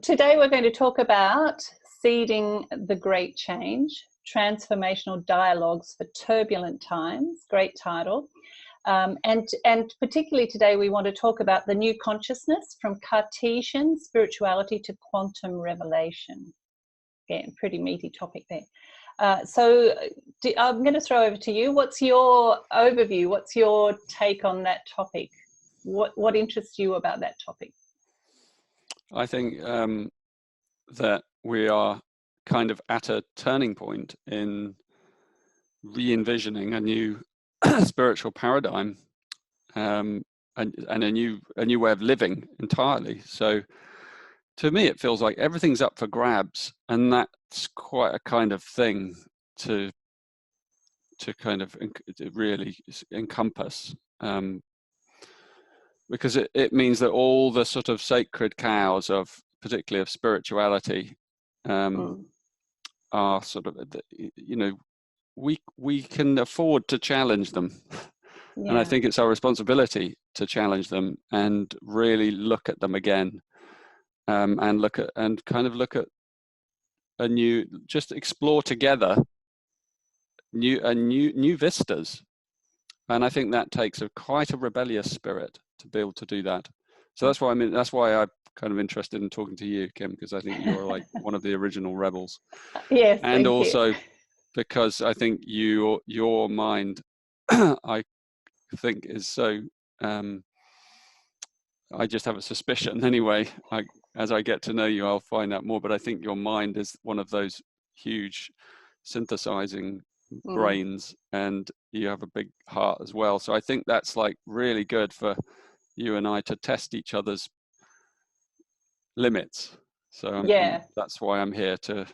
Today we're going to talk about seeding the great change, transformational dialogues for turbulent times. Great title. And particularly today we want to talk about the new consciousness from Cartesian spirituality to quantum revelation. Again, pretty meaty topic there. So I'm going to throw over to you. What's your overview? What's your take on that topic? What interests you about that topic? I think that we are kind of at a turning point in re-envisioning a new spiritual paradigm and a new way of living entirely. So to me, it feels like everything's up for grabs, and that's quite a kind of thing to kind of really encompass. Because it means that all the sort of sacred cows of, particularly of spirituality, are sort of, you know, we can afford to challenge them. Yeah. And I think it's our responsibility to challenge them and really look at them again, and kind of look at a new, just explore together new vistas. And I think that takes quite a rebellious spirit to be able to do that. So that's why that's why I'm kind of interested in talking to you, Kim, because I think you're like one of the original rebels. Yes, and also because I think your mind, I think, is so. I just have a suspicion anyway. As I get to know you, I'll find out more. But I think your mind is one of those huge synthesizing brains, and you have a big heart as well. So I think that's like really good for you and I to test each other's limits. So that's why I'm here to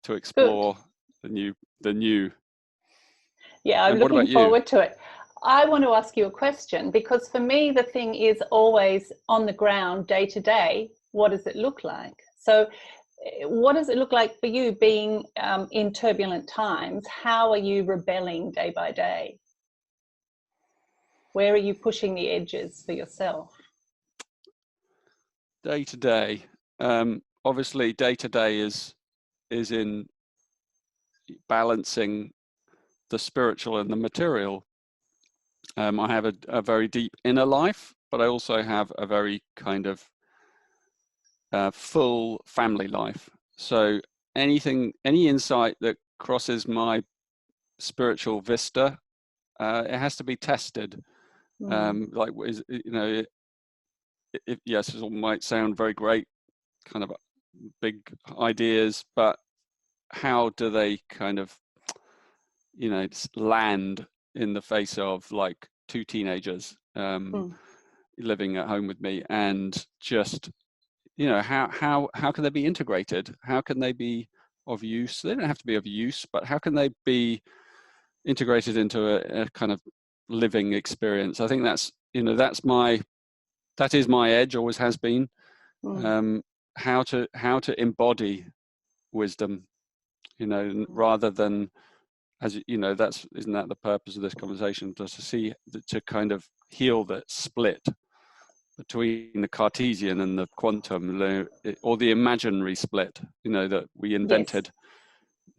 explore the new. Yeah, I'm looking forward to it. I want to ask you a question, because for me the thing is always on the ground, day to day. What does it look like? So what does it look like for you being in turbulent times? How are you rebelling day by day? Where are you pushing the edges for yourself? Day to day, obviously day to day is in balancing the spiritual and the material. I have a very deep inner life, but I also have a very kind of full family life. So any insight that crosses my spiritual vista, it has to be tested. Like, you know, yes, it might sound very great, kind of big ideas, but how do they kind of, you know, land in the face of like two teenagers living at home with me, and just, you know, how can they be integrated? How can they be of use? They don't have to be of use, but how can they be integrated into a kind of living experience? I think that's, you know, that is my edge, always has been. How to embody wisdom, you know, rather than, as you know, isn't that the purpose of this conversation, to kind of heal that split between the Cartesian and the quantum, or the imaginary split, you know, that we invented. Yes.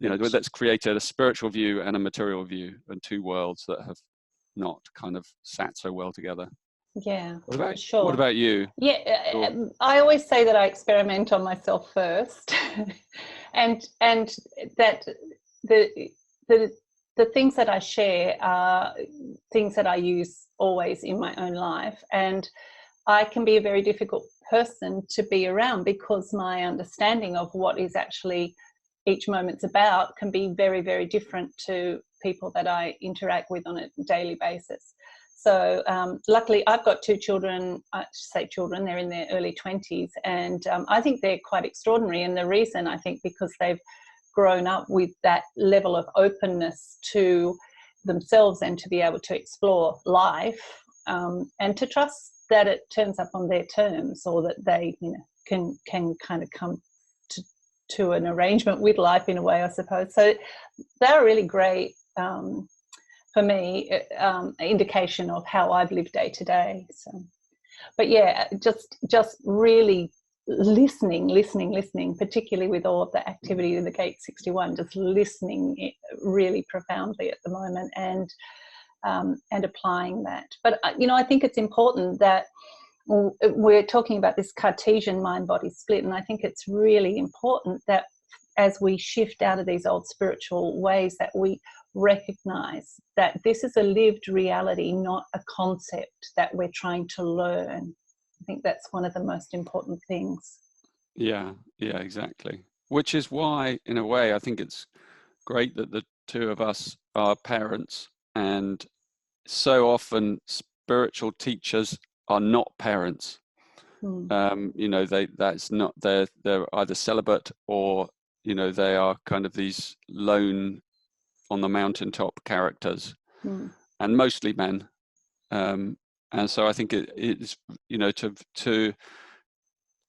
You know, that's created a spiritual view and a material view, and two worlds that have not kind of sat so well together. Yeah, what about you? Yeah, I always say that I experiment on myself first, and that the things that I share are things that I use always in my own life, and I can be a very difficult person to be around, because my understanding of what is actually each moment's about can be very, very different to people that I interact with on a daily basis. So luckily I've got two children. I say children, they're in their early 20s, and I think they're quite extraordinary. And the reason, I think, because they've grown up with that level of openness to themselves and to be able to explore life, and to trust that it turns up on their terms, or that they, you know, can kind of come to an arrangement with life in a way, I suppose. So they're really great, for me, indication of how I've lived day to day. So, but yeah, just really listening, particularly with all of the activity in the Gate 61, just listening really profoundly at the moment, and applying that. But I think it's important that we're talking about this Cartesian mind-body split, and I think it's really important that as we shift out of these old spiritual ways, that we recognize that this is a lived reality, not a concept that we're trying to learn. I think that's one of the most important things. Yeah, exactly. Which is why, in a way, I think it's great that the two of us are parents, and so often spiritual teachers are not parents. That's not, they're either celibate, or they are kind of these lone on the mountaintop characters, and mostly men. And so I think it's to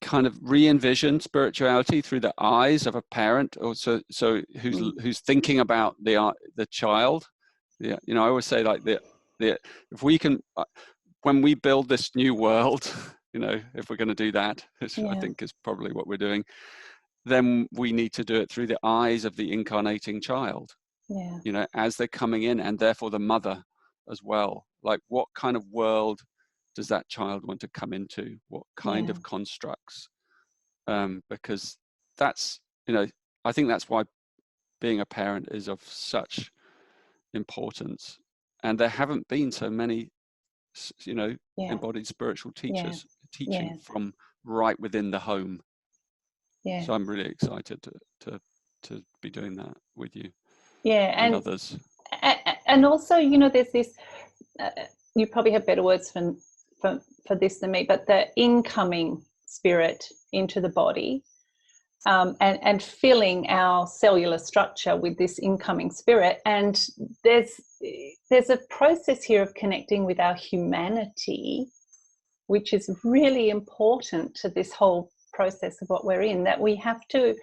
kind of re-envision spirituality through the eyes of a parent, or who's thinking about the child. I always say, like, if we can, when we build this new world, if we're going to do that, which I think is probably what we're doing, then we need to do it through the eyes of the incarnating child. As they're coming in, and therefore the mother as well. Like, what kind of world does that child want to come into? What kind of constructs? Because that's, I think that's why being a parent is of such importance. And there haven't been so many, embodied spiritual teachers teaching from right within the home. So I'm really excited to be doing that with you. And others. And also, there's this, you probably have better words for this than me, but the incoming spirit into the body, and filling our cellular structure with this incoming spirit. And there's a process here of connecting with our humanity, which is really important to this whole process of what we're in, that we have to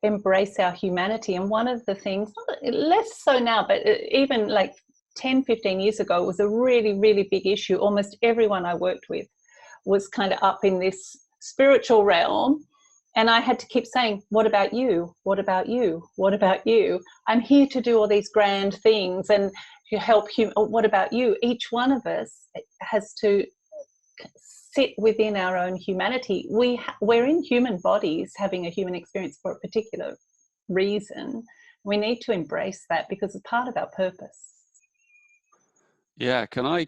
embrace our humanity. And one of the things, less so now, but even like 10, 15 years ago, it was a really, really big issue. Almost everyone I worked with was kind of up in this spiritual realm. And I had to keep saying, what about you? What about you? What about you? I'm here to do all these grand things and to help you. What about you? Each one of us has to sit within our own humanity. We're in human bodies having a human experience for a particular reason. We need to embrace that because it's part of our purpose. Yeah, can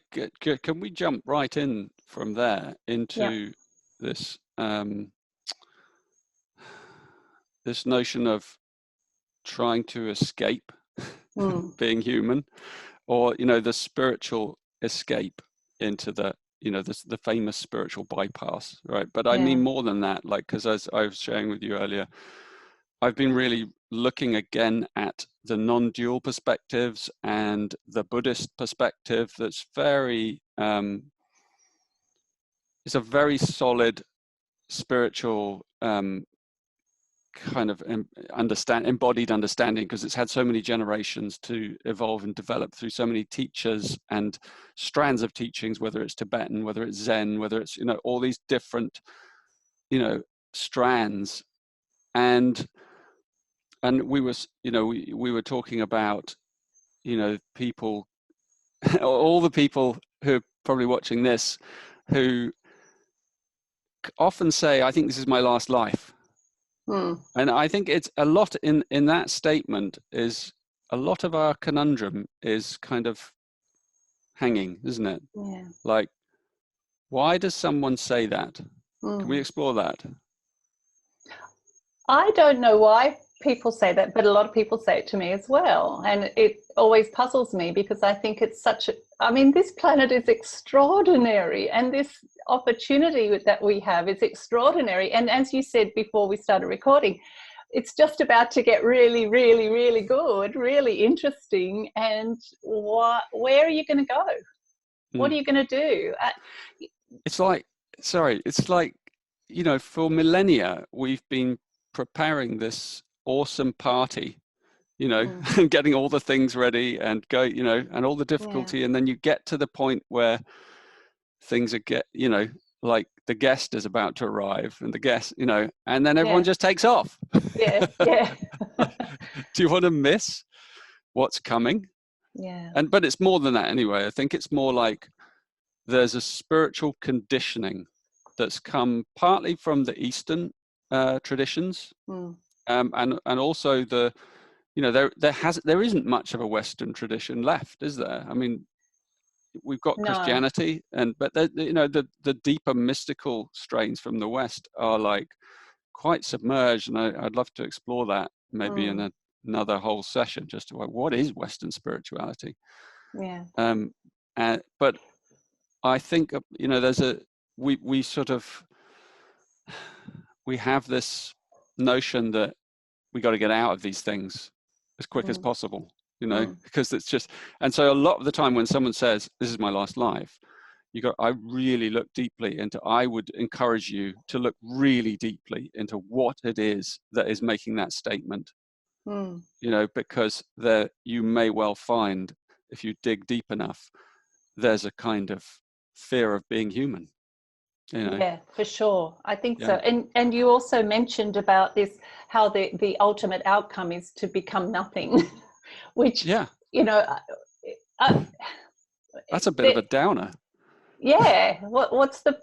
we jump right in from there into this this notion of trying to escape being human, or the spiritual escape into the the famous spiritual bypass, right? But I mean more than that, like, because as I was sharing with you earlier, I've been really looking again at the non-dual perspectives and the Buddhist perspective. That's very it's a very solid spiritual kind of embodied understanding, because it's had so many generations to evolve and develop through so many teachers and strands of teachings, whether it's Tibetan, whether it's Zen, whether it's all these different strands. And we were we were talking about people all the people who are probably watching this, who often say, I think this is my last life. And I think it's a lot in that statement, is a lot of our conundrum is kind of hanging, isn't it? Yeah. Like, why does someone say that? Can we explore that? I don't know why people say that, but a lot of people say it to me as well. And it always puzzles me, because I think it's this planet is extraordinary, and this opportunity that we have is extraordinary. And as you said before we started recording, it's just about to get really, really, really good, really interesting. And where are you going to go? What are you going to do? It's like, for millennia, we've been preparing this awesome party, and getting all the things ready and go, and all the difficulty. And then you get to the point where things like the guest is about to arrive, and the guest, you know, and then everyone Yeah. just takes off. Yeah. Yeah. Do you want to miss what's coming? Yeah. But it's more than that anyway. I think it's more like there's a spiritual conditioning that's come partly from the Eastern traditions, and also the, you know, there isn't much of a Western tradition left, is there? I mean, we've got No. Christianity, but you know, the deeper mystical strains from the West are like quite submerged, and I'd love to explore that maybe in another whole session, just to like, what is Western spirituality? Yeah. But I think, you know, there's we sort of, we have this notion that we got to get out of these things as quick as possible, you know, because it's just, and so a lot of the time when someone says, this is my last life, I really look deeply into, I would encourage you to look really deeply into what it is that is making that statement, you know, because you may well find, if you dig deep enough, there's a kind of fear of being human, you know. Yeah, for sure. I think so. Yeah. And you also mentioned about this, how the ultimate outcome is to become nothing, which, Yeah, you know, that's a bit of a downer. Yeah. What's the,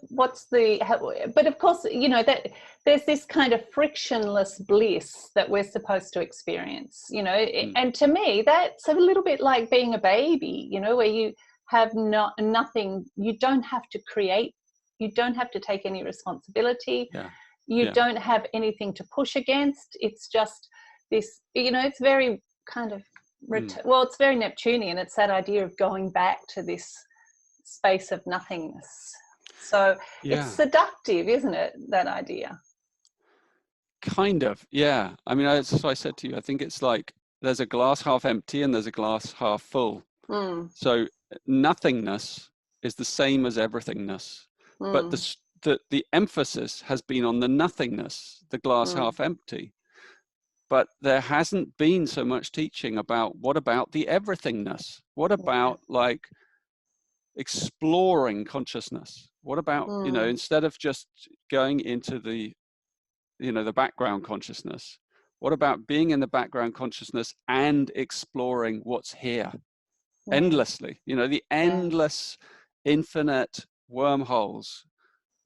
but of course, you know, that there's this kind of frictionless bliss that we're supposed to experience, you know, and to me, that's a little bit like being a baby, you know, where you have nothing, you don't have to create, you don't have to take any responsibility. Yeah. You don't have anything to push against. It's just this, you know, it's very kind of, well, it's very Neptunian. It's that idea of going back to this space of nothingness. So it's seductive, isn't it, that idea? Kind of, yeah. I mean, that's what I said to you. I think it's like there's a glass half empty and there's a glass half full. So nothingness is the same as everythingness, but the emphasis has been on the nothingness, the glass half empty. But there hasn't been so much teaching about what about the everythingness? What about like exploring consciousness? What about, you know, instead of just going into the, you know, the background consciousness, what about being in the background consciousness and exploring what's here endlessly, you know, the endless infinite wormholes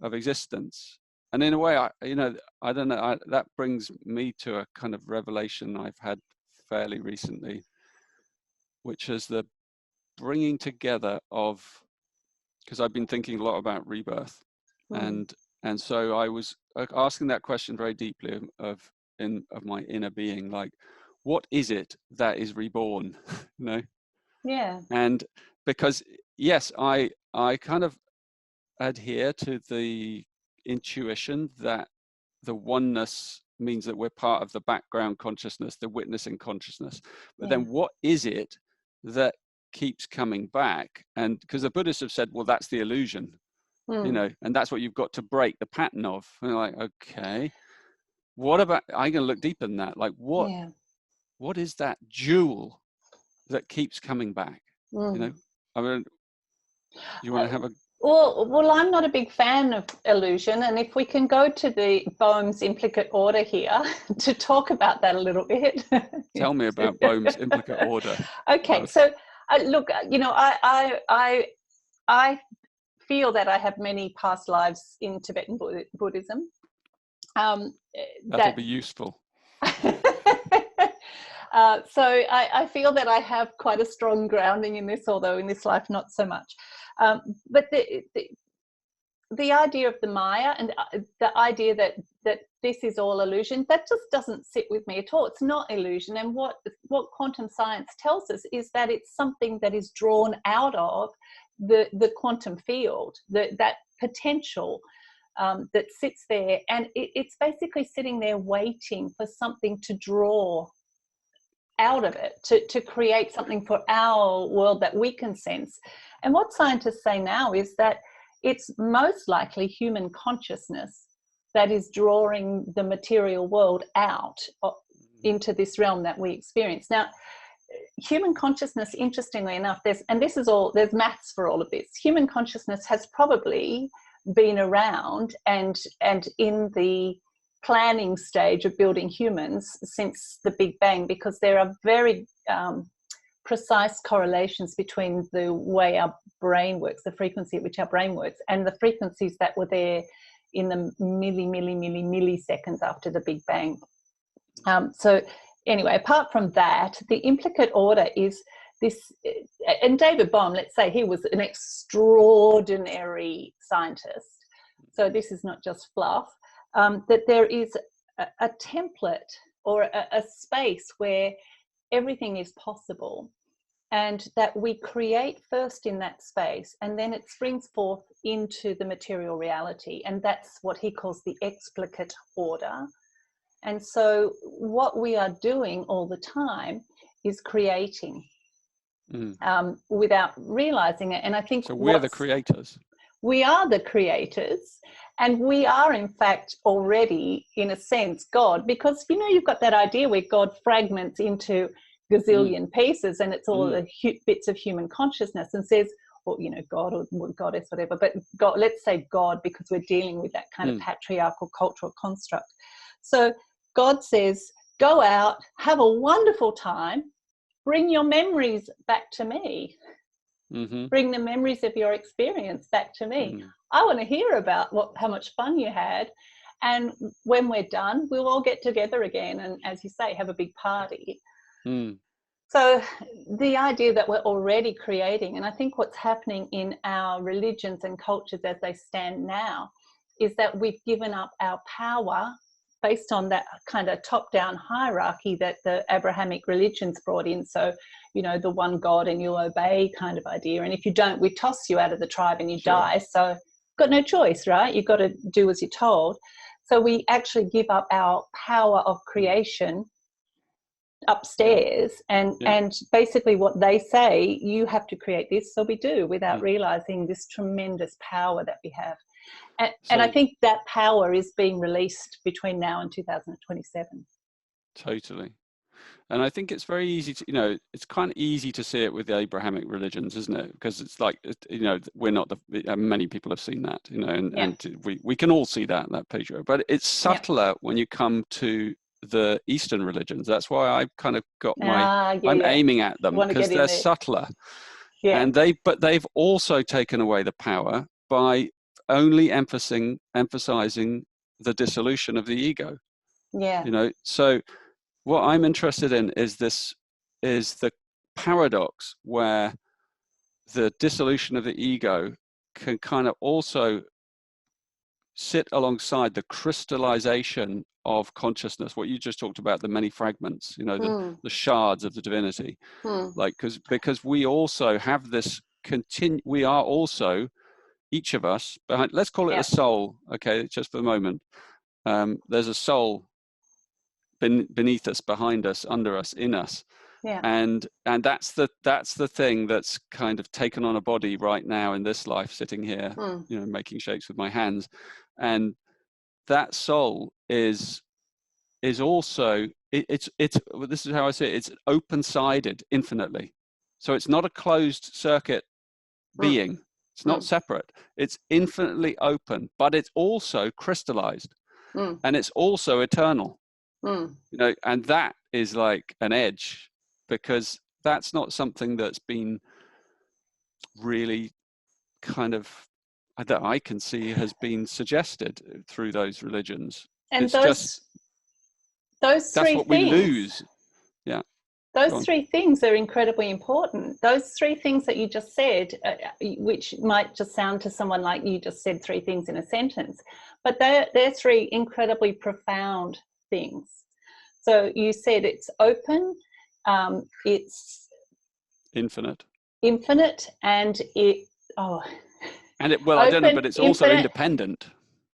of existence? And in a way, you know, I don't know, that brings me to a kind of revelation I've had fairly recently, which is the bringing together of, because I've been thinking a lot about rebirth, and so I was asking that question very deeply of my inner being, like, what is it that is reborn? You know? Yeah. And because yes, I kind of adhere to the intuition that the oneness means that we're part of the background consciousness, the witnessing consciousness. But then what is it that keeps coming back? And because the Buddhists have said, well, that's the illusion, you know, and that's what you've got to break the pattern of. And you're like, okay, what about, I'm going to look deeper than that. Like, what is that jewel that keeps coming back? You know, I mean, you want to have a... Well, I'm not a big fan of illusion, and if we can go to the Bohm's implicate order here to talk about that a little bit. Tell me about Bohm's implicate order. Okay, so look, you know, I feel that I have many past lives in Tibetan Buddhism. That'll be useful. So I feel that I have quite a strong grounding in this, although in this life not so much. But the idea of the Maya and the idea that this is all illusion, that just doesn't sit with me at all. It's not illusion. And what quantum science tells us is that it's something that is drawn out of the quantum field, that potential that sits there, and it's basically sitting there waiting for something to draw out of it, to create something for our world that we can sense. And what scientists say now is that it's most likely human consciousness that is drawing the material world out into this realm that we experience. Now, human consciousness, interestingly enough, there's maths for all of this. Human consciousness has probably been around and in the planning stage of building humans since the Big Bang, because there are very precise correlations between the way our brain works, the frequency at which our brain works, and the frequencies that were there in the milliseconds after the Big Bang. So anyway, apart from that, the implicate order is this, and David Bohm, let's say he was an extraordinary scientist, so this is not just fluff, that there is a template or a space where everything is possible, and that we create first in that space, and then it springs forth into the material reality, and that's what he calls the explicit order. And so what we are doing all the time is creating without realizing it. And I think so we're the creators. We are the creators, and we are in fact already, in a sense, God, because you've got that idea where God fragments into gazillion pieces, and it's all the bits of human consciousness, and says, well, God or goddess, whatever, but God, let's say God, because we're dealing with that kind of patriarchal cultural construct. So God says, go out, have a wonderful time, bring your memories back to me. Bring the memories of your experience back to me. I want to hear about how much fun you had. And when we're done, we'll all get together again and, as you say, have a big party. So the idea that we're already creating, and I think what's happening in our religions and cultures as they stand now, is that we've given up our power based on that kind of top-down hierarchy that the Abrahamic religions brought in. So, the one God and you'll obey kind of idea. And if you don't, we toss you out of the tribe and you die. So you've got no choice, right? You've got to do as you're told. So we actually give up our power of creation upstairs, and basically what they say, you have to create this, so we do, without realizing this tremendous power that we have. And I think that power is being released between now and 2027. Totally. And I think it's very easy to, it's kind of easy to see it with the Abrahamic religions, isn't it? Because it's like, we're not many people have seen that, and we can all see that picture, but it's subtler when you come to the Eastern religions. That's why I've kind of got I'm aiming at them, because they're subtler. And they've also taken away the power by only emphasizing the dissolution of the ego. So what I'm interested in is the paradox where the dissolution of the ego can kind of also sit alongside the crystallization of consciousness, what you just talked about, the many fragments, the shards of the divinity. Like, because we also have this we are also, each of us, behind, let's call it a soul, okay, just for the moment. There's a soul beneath us, behind us, under us, in us, and that's the thing that's kind of taken on a body right now in this life, sitting here, making shapes with my hands, and that soul is also it's this is how I see it. It's open-sided infinitely, so it's not a closed circuit being. It's not separate. It's infinitely open, but it's also crystallized, and it's also eternal. And that is like an edge, because that's not something that's been really kind of, that I can see, has been suggested through those religions. And it's those three what things, we lose. Those three things are incredibly important. Those three things that you just said, which might just sound to someone like you just said three things in a sentence, but they're three incredibly profound things. So you said it's open, it's infinite, and I don't know, but it's also independent.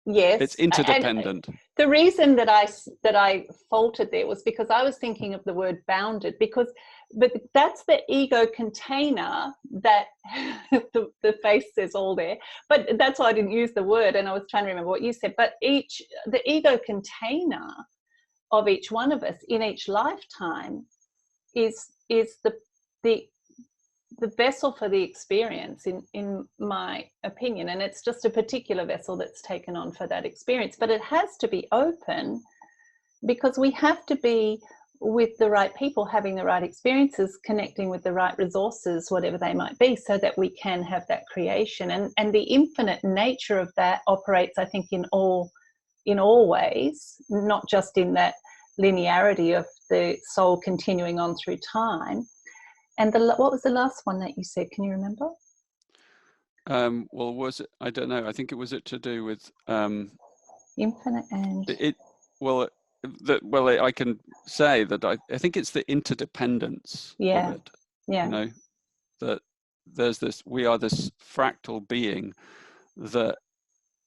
Yes, it's interdependent. And the reason that I faltered there was because I was thinking of the word bounded, but that's the ego container that the face says all there. But that's why I didn't use the word, and I was trying to remember what you said. But the ego container of each one of us in each lifetime is the the vessel for the experience, in my opinion, and it's just a particular vessel that's taken on for that experience, but it has to be open, because we have to be with the right people, having the right experiences, connecting with the right resources, whatever they might be, so that we can have that creation. And the infinite nature of that operates, I think, in all ways, not just in that linearity of the soul continuing on through time. And what was the last one that you said? Can you remember? Well, was it? I don't know. I think it was to do with infinite and I can say that I think it's the interdependence of it. Yeah. You know, that there's this. We are this fractal being that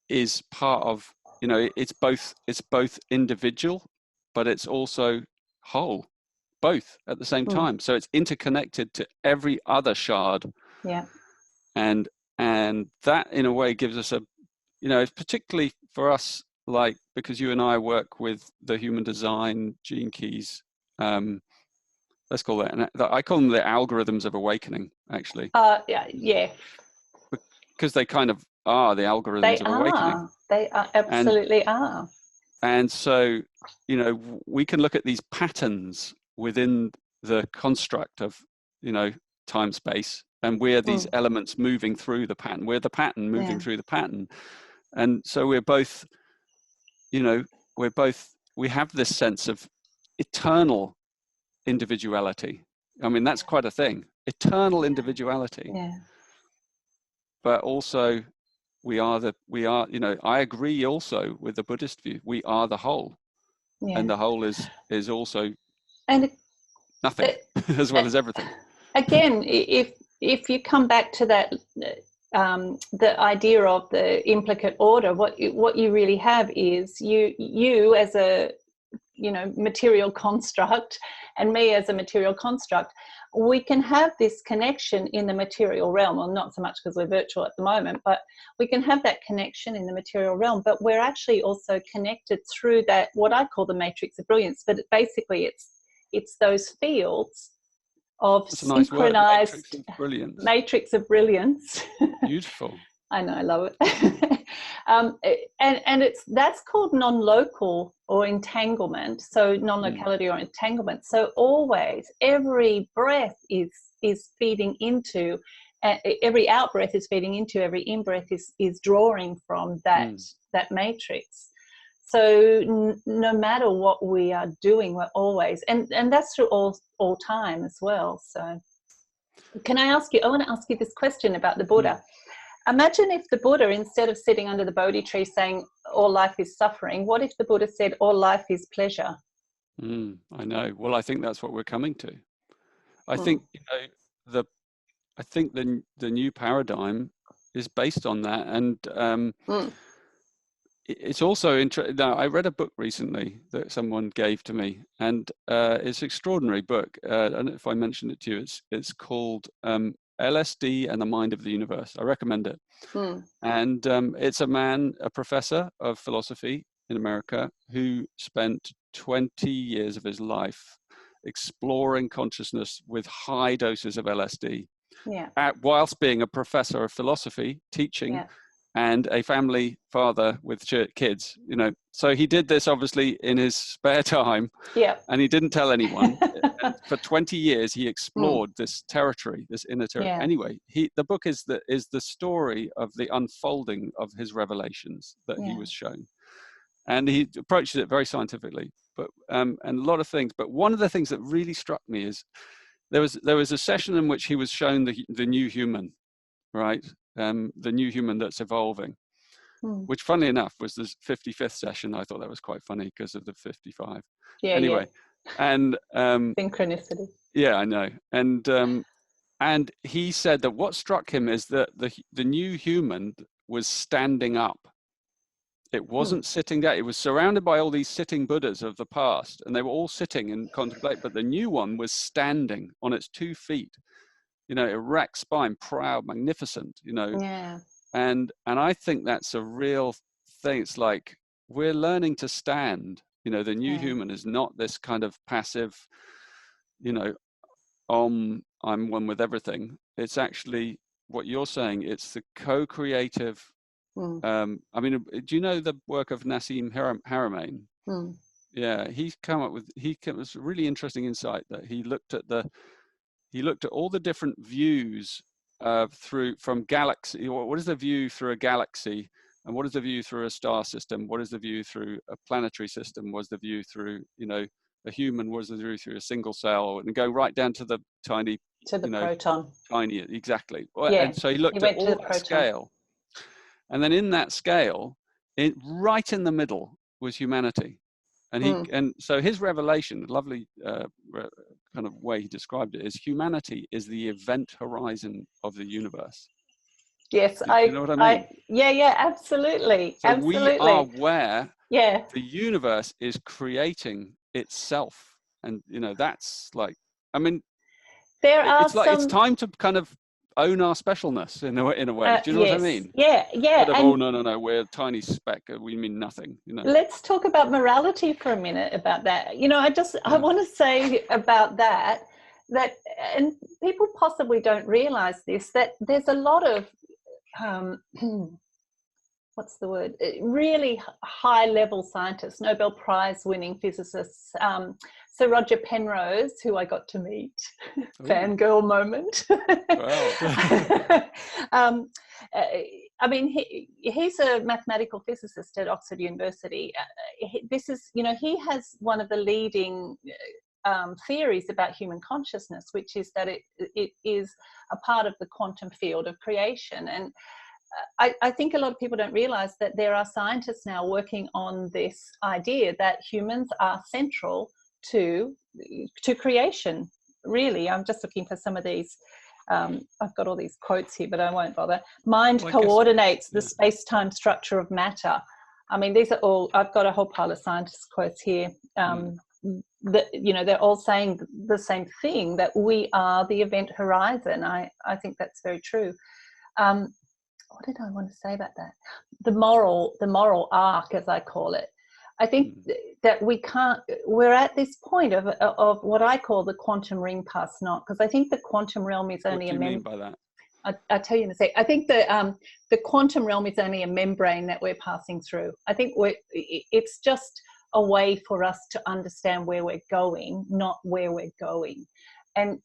is part of. You know, it's both individual, but it's also whole, both at the same time. So it's interconnected to every other shard. Yeah. And that in a way gives us it's particularly for us, like, because you and I work with the human design gene keys, let's call it, and I call them the algorithms of awakening, actually. Yeah. Because they kind of are the algorithms of awakening. They are, absolutely are. And so, we can look at these patterns within the construct of, time space, and we're these elements moving through the pattern. We're the pattern moving through the pattern. And so we're both, we have this sense of eternal individuality. I mean, that's quite a thing, eternal individuality. Yeah. But also I agree also with the Buddhist view. We are the whole. Yeah. And the whole is also nothing as well as everything. Again, if you come back to that, the idea of the implicate order, what you really have is you as a material construct, and me as a material construct. We can have this connection in the material realm, well, not so much because we're virtual at the moment, but we can have that connection in the material realm, but we're actually also connected through that, what I call the matrix of brilliance. But basically it's those fields of synchronized matrix of brilliance. Beautiful. I know, I love it. And that's called non-local or entanglement. So non-locality or entanglement. So always, every breath is feeding into, every out breath is feeding into, every in breath is drawing from that matrix. So no matter what we are doing, we're always, and that's through all time as well. So can I want to ask you this question about the Buddha. Imagine if the Buddha, instead of sitting under the Bodhi tree saying all life is suffering, what if the Buddha said all life is pleasure? I know. Well, I think that's what we're coming to. I think the new paradigm is based on that, and it's also interesting. Now, I read a book recently that someone gave to me, and it's an extraordinary book. I don't know if I mentioned it to you. It's called LSD and the Mind of the Universe. I recommend it. And it's a professor of philosophy in America who spent 20 years of his life exploring consciousness with high doses of LSD, whilst being a professor of philosophy, teaching, and a family father with kids. So he did this obviously in his spare time, and he didn't tell anyone. And for 20 years he explored this territory, this inner territory. Anyway, the book is the story of the unfolding of his revelations that he was shown, and he approaches it very scientifically, but and a lot of things. But one of the things that really struck me is there was a session in which he was shown the new human, right? The new human that's evolving, which funnily enough was the 55th session. I thought that was quite funny because of the 55. Anyway. And synchronicity. Yeah, I know. And he said that what struck him is that the new human was standing up. It wasn't sitting down. It was surrounded by all these sitting Buddhas of the past, and they were all sitting and contemplate, but the new one was standing on its 2 feet. Erect spine, proud, magnificent, and I think that's a real thing. It's like we're learning to stand. The new human is not this kind of passive, I'm one with everything. It's actually what you're saying. It's the co-creative. I mean, do you know the work of Nassim Haramein? Yeah, he's come up with was a really interesting insight that he looked at all the different views from galaxy. What is the view through a galaxy, and what is the view through a star system? What is the view through a planetary system? What is the view through, you know, a human? What is the view through a single cell? And go right down to the tiny, to the proton. Tiny, exactly. Yeah, and so he looked at all that scale, and then in that scale, right in the middle was humanity. And so his revelation, lovely kind of way he described it, is humanity is the event horizon of the universe. Yes, you know what I mean? Yeah, absolutely. So absolutely. we are where the universe is creating itself, and you know, that's like, I mean, it's time to kind of own our specialness in a way. Do you know what I mean? Yeah. Instead of, oh no, we're a tiny speck, we mean nothing, you know. Let's talk about morality for a minute about that. You know, I want to say about that, and people possibly don't realize this, that there's a lot of what's the word, really high level scientists, Nobel Prize winning physicists, Sir Roger Penrose, who I got to meet, fangirl moment. I mean, he's a mathematical physicist at Oxford University. He has one of the leading theories about human consciousness, which is that it is a part of the quantum field of creation. And I think a lot of people don't realize that there are scientists now working on this idea that humans are central to creation. Really, I'm just looking for some of these. I've got all these quotes here, but I won't bother. Mind coordinates the space-time structure of matter. I mean, these are all, I've got a whole pile of scientists' quotes here. That, you know, they're all saying the same thing, that we are the event horizon. I think that's very true. What did I want to say about that? The moral arc, as I call it. I think that we're at this point of what I call the quantum ring pass not, because I think the quantum realm is only what do you mean by that? I'll tell you in a sec. I think the quantum realm is only a membrane that we're passing through. I think it's just a way for us to understand where we're going, not where we're going. And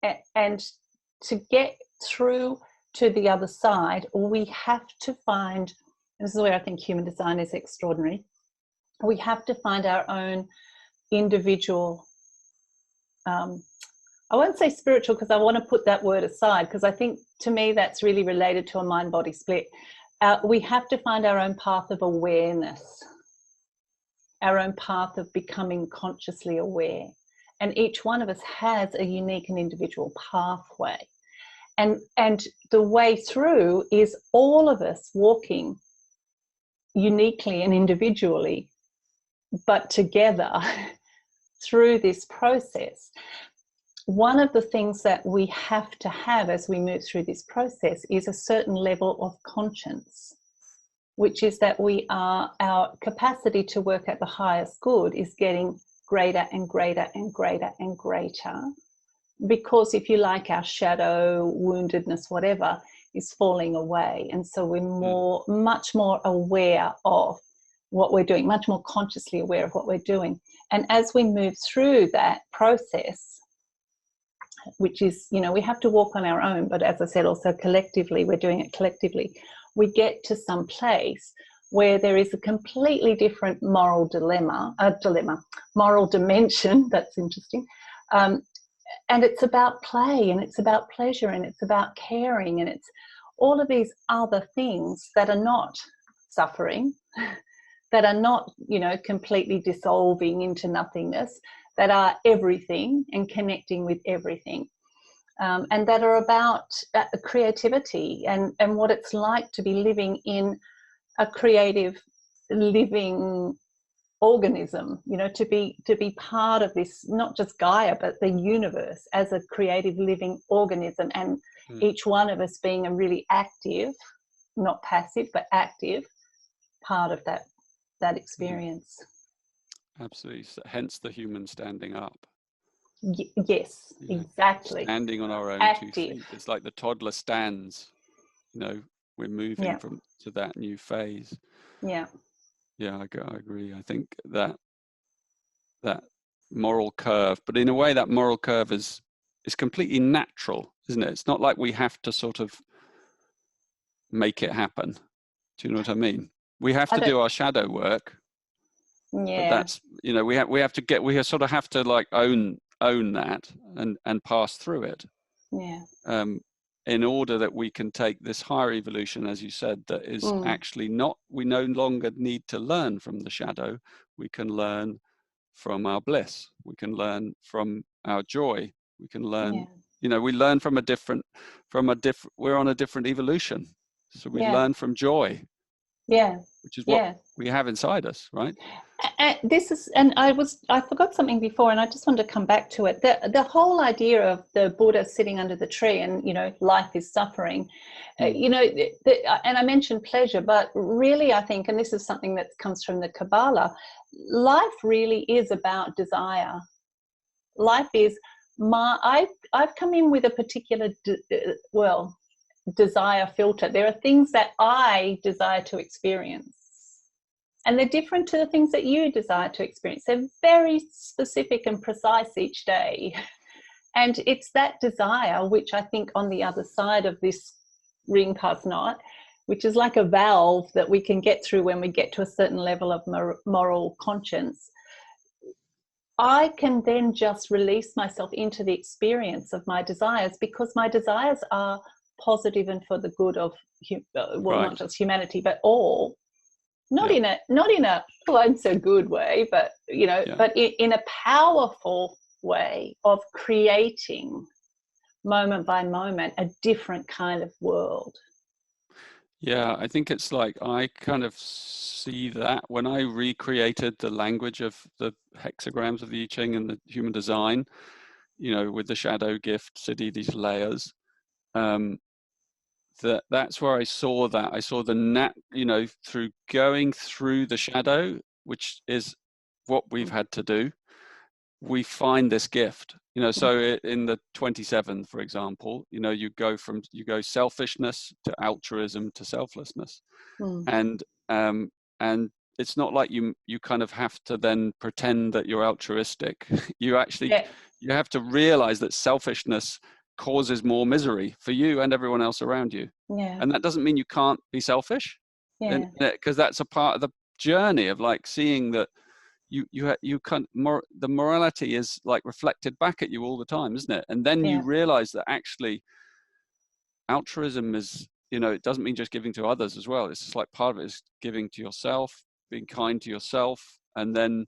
to get through to the other side, we have to find, and this is where I think human design is extraordinary, we have to find our own individual, I won't say spiritual, because I want to put that word aside, because I think to me that's really related to a mind-body split. We have to find our own path of awareness, our own path of becoming consciously aware. And each one of us has a unique and individual pathway. And the way through is all of us walking uniquely and individually, but together through this process. One of the things that we have to have as we move through this process is a certain level of conscience, which is that our capacity to work at the highest good is getting greater and greater and greater and greater. Because if you like, our shadow, woundedness, whatever, is falling away. And so we're much more aware of what we're doing, much more consciously aware of what we're doing. And as we move through that process, which is, you know, we have to walk on our own, but as I said, also collectively, we're doing it collectively, we get to some place where there is a completely different moral moral dimension. That's interesting. And it's about play, and it's about pleasure, and it's about caring, and it's all of these other things that are not suffering, that are not, you know, completely dissolving into nothingness, that are everything and connecting with everything, and that are about creativity and what it's like to be living in a creative, living organism, you know, to be part of this, not just Gaia, but the universe as a creative living organism, and each one of us being a really active, not passive, but active part of that experience. Absolutely. So hence the human standing up. Yes, You know, exactly. standing on our own 2 Active. feet. It's like the toddler stands. You know, we're moving Yeah. to that new phase. Yeah. Yeah, I agree. I think that moral curve, but in a way, that moral curve is completely natural, isn't it? It's not like we have to sort of make it happen. Do you know what I mean? We have to do our shadow work. Yeah. But that's, you know, we sort of have to like own that and pass through it. Yeah. In order that we can take this higher evolution, as you said, that is actually not, we no longer need to learn from the shadow. We can learn from our bliss. We can learn from our joy. We can learn, you know, we learn from we're on a different evolution. So we learn from joy. Yeah. Which is what we have inside us, right? And I forgot something before, and I just wanted to come back to it. The whole idea of the Buddha sitting under the tree and, you know, life is suffering, you know, and I mentioned pleasure, but really I think, and this is something that comes from the Kabbalah, life really is about desire. Life is I've come in with a particular, desire filter. There are things that I desire to experience. And they're different to the things that you desire to experience. They're very specific and precise each day. And it's that desire, which I think on the other side of this ring pass knot, which is like a valve that we can get through when we get to a certain level of moral conscience, I can then just release myself into the experience of my desires, because my desires are positive and for the good of, not just humanity, but all. Not in a oh, I'm so good way, but, you know, but in a powerful way of creating moment by moment a different kind of world. Yeah, I think it's like, I kind of see that when I recreated the language of the hexagrams of the I Ching and the human design, you know, with the shadow gift, Siddhi, these layers, that's where I saw the you know, through going through the shadow, which is what we've had to do, we find this gift, you know. So in the 27th, for example, you know, you go selfishness to altruism to selflessness. And it's not like you kind of have to then pretend that you're altruistic. You actually you have to realize that selfishness causes more misery for you and everyone else around you. And that doesn't mean you can't be selfish, because that's a part of the journey of like seeing that you can't, the morality is like reflected back at you all the time, isn't it? And then you realize that actually altruism is, you know, it doesn't mean just giving to others as well. It's just like part of it is giving to yourself, being kind to yourself, and then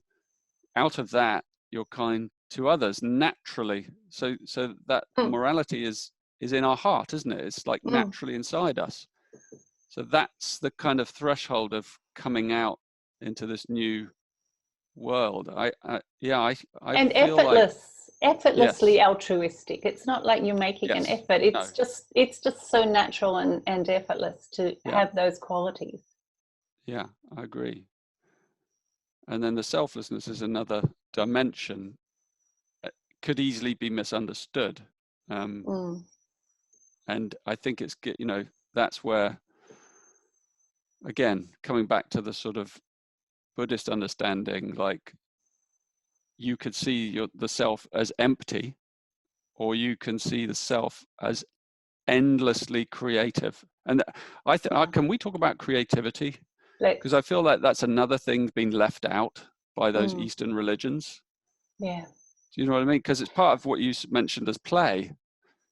out of that you're kind to others naturally. So that morality is in our heart, isn't it? It's like naturally inside us. So that's the kind of threshold of coming out into this new world. I And feel effortlessly altruistic. It's not like you're making an effort. It's just so natural and effortless to have those qualities. Yeah, I agree. And then the selflessness is another dimension. It could easily be misunderstood. And I think it's, you know, that's where, again, coming back to the sort of Buddhist understanding, like you could see the self as empty, or you can see the self as endlessly creative. And can we talk about creativity? Because I feel like that's another thing being left out by those Eastern religions. Yeah. Do you know what I mean? Because it's part of what you mentioned as play.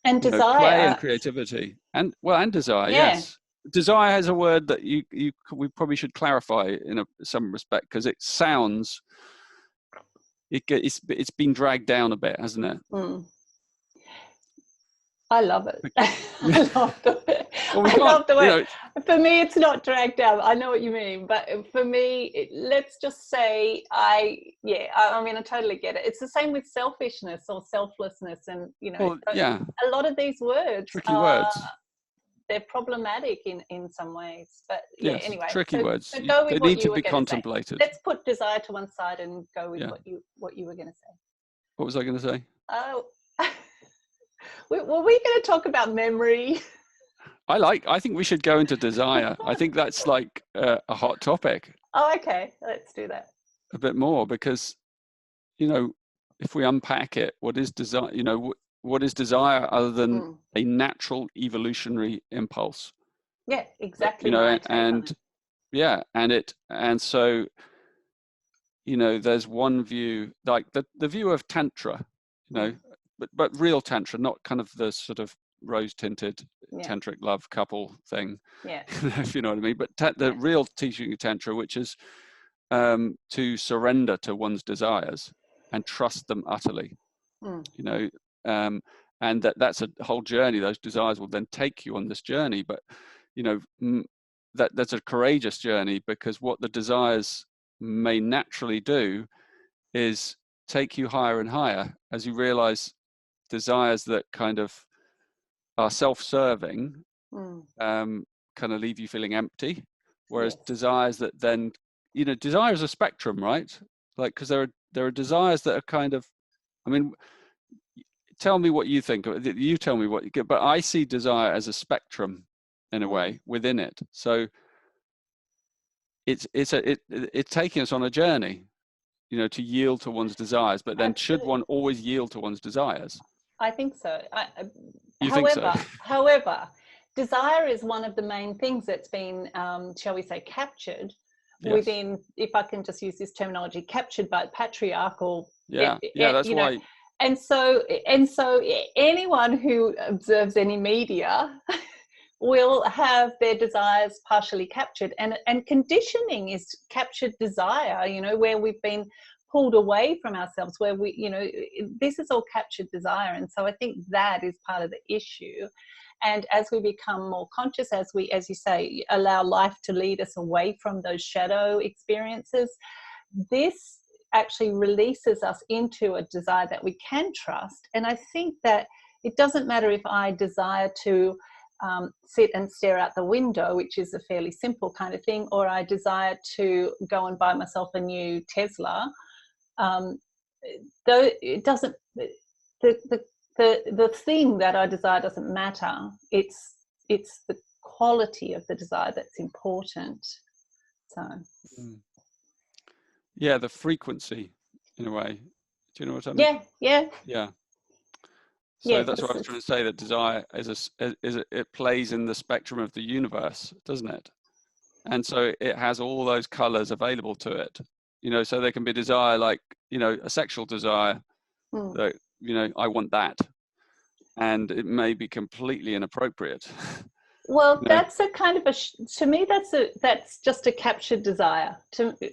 And desire. Know, play and creativity. And desire, yes. Desire has a word that we probably should clarify in some respect, because it sounds, it's been dragged down a bit, hasn't it? I love it. I love the way. Well, I love the way. You know, for me, it's not dragged down. I know what you mean, but for me, let's just say I mean, I totally get it. It's the same with selfishness or selflessness, and you know, a lot of these words, tricky words. They're problematic in some ways, but anyway, tricky words. So go with they what need you to be were contemplated. Say. Let's put desire to one side and go with what you were going to say. What was I going to say? Oh, were we going to talk about memory? I think we should go into desire. I think that's like a hot topic. Oh, okay. Let's do that. A bit more, because, you know, if we unpack it, what is desire? You know, what is desire other than a natural evolutionary impulse? Yeah, exactly. You know, my take on it. yeah, and so, you know, there's one view, like the view of tantra, you know, but real tantra, not kind of the sort of rose-tinted tantric love couple thing, if you know what I mean. But the real teaching of tantra, which is to surrender to one's desires and trust them utterly, you know, and that's a whole journey. Those desires will then take you on this journey, but, you know, that's a courageous journey, because what the desires may naturally do is take you higher and higher as you realize desires that kind of are self-serving kind of leave you feeling empty, whereas desires that then, you know, desire is a spectrum, right? Like, because there are desires that are kind of, I mean, tell me what you think. You tell me what you get, but I see desire as a spectrum in a way within it. So it's taking us on a journey, you know, to yield to one's desires. But then, should one always yield to one's desires? I think so. You think so? However, desire is one of the main things that's been, shall we say, captured within, if I can just use this terminology, captured by patriarchal. That's you why. know, and so anyone who observes any media will have their desires partially captured, and conditioning is captured desire, you know, where we've been pulled away from ourselves, where we, you know, this is all captured desire. And so I think that is part of the issue. And as we become more conscious, as we, as you say, allow life to lead us away from those shadow experiences, this actually releases us into a desire that we can trust. And I think that it doesn't matter if I desire to sit and stare out the window, which is a fairly simple kind of thing, or I desire to go and buy myself a new Tesla. Though it doesn't, the thing that I desire doesn't matter. It's the quality of the desire that's important. So yeah, the frequency, in a way. Do you know what I mean? Yeah. So that's what I was trying to say, that desire it plays in the spectrum of the universe, doesn't it? And so it has all those colors available to it, you know. So there can be desire, like, you know, a sexual desire that, you know, I want that, and it may be completely inappropriate. Well, you know? That's a kind of to me, that's just a captured desire.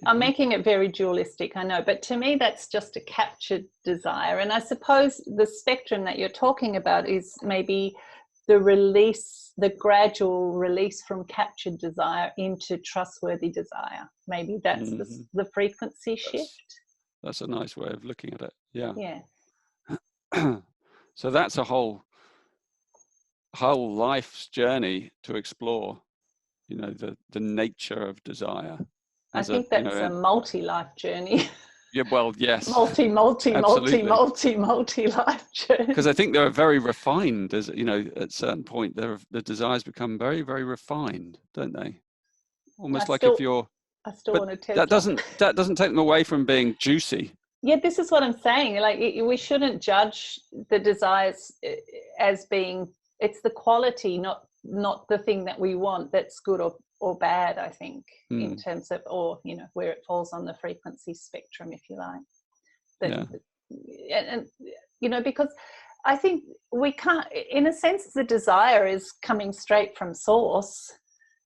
I'm making it very dualistic, I know, but to me, that's just a captured desire. And I suppose the spectrum that you're talking about is maybe the release, the gradual release from captured desire into trustworthy desire. Maybe that's the frequency shift. That's a nice way of looking at it. Yeah. So that's a whole life's journey to explore, you know, the nature of desire. I think that's a multi-life journey. Yeah, well, yes. multi-life journey. Because I think they're very refined, as you know, at a certain point, the desires become very, very refined, don't they? Almost like if you're. I still want to tell. That doesn't take them away from being juicy. Yeah, this is what I'm saying. Like, we shouldn't judge the desires as being. It's the quality, not the thing that we want, that's good or bad, I think, in terms of, or, you know, where it falls on the frequency spectrum, if you like. And you know, because I think we can't, in a sense, the desire is coming straight from source.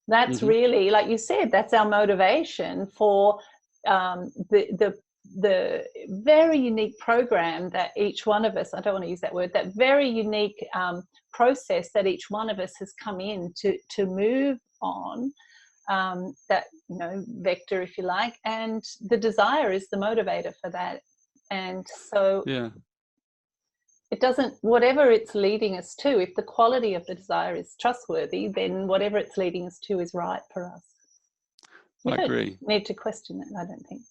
That's really, like you said, that's our motivation for the very unique program that each one of us, I don't want to use that word, that very unique process that each one of us has come in to move on, that, you know, vector, if you like, and the desire is the motivator for that. And so it doesn't, whatever it's leading us to, if the quality of the desire is trustworthy, then whatever it's leading us to is right for us. I agree. Need to question it, I don't think.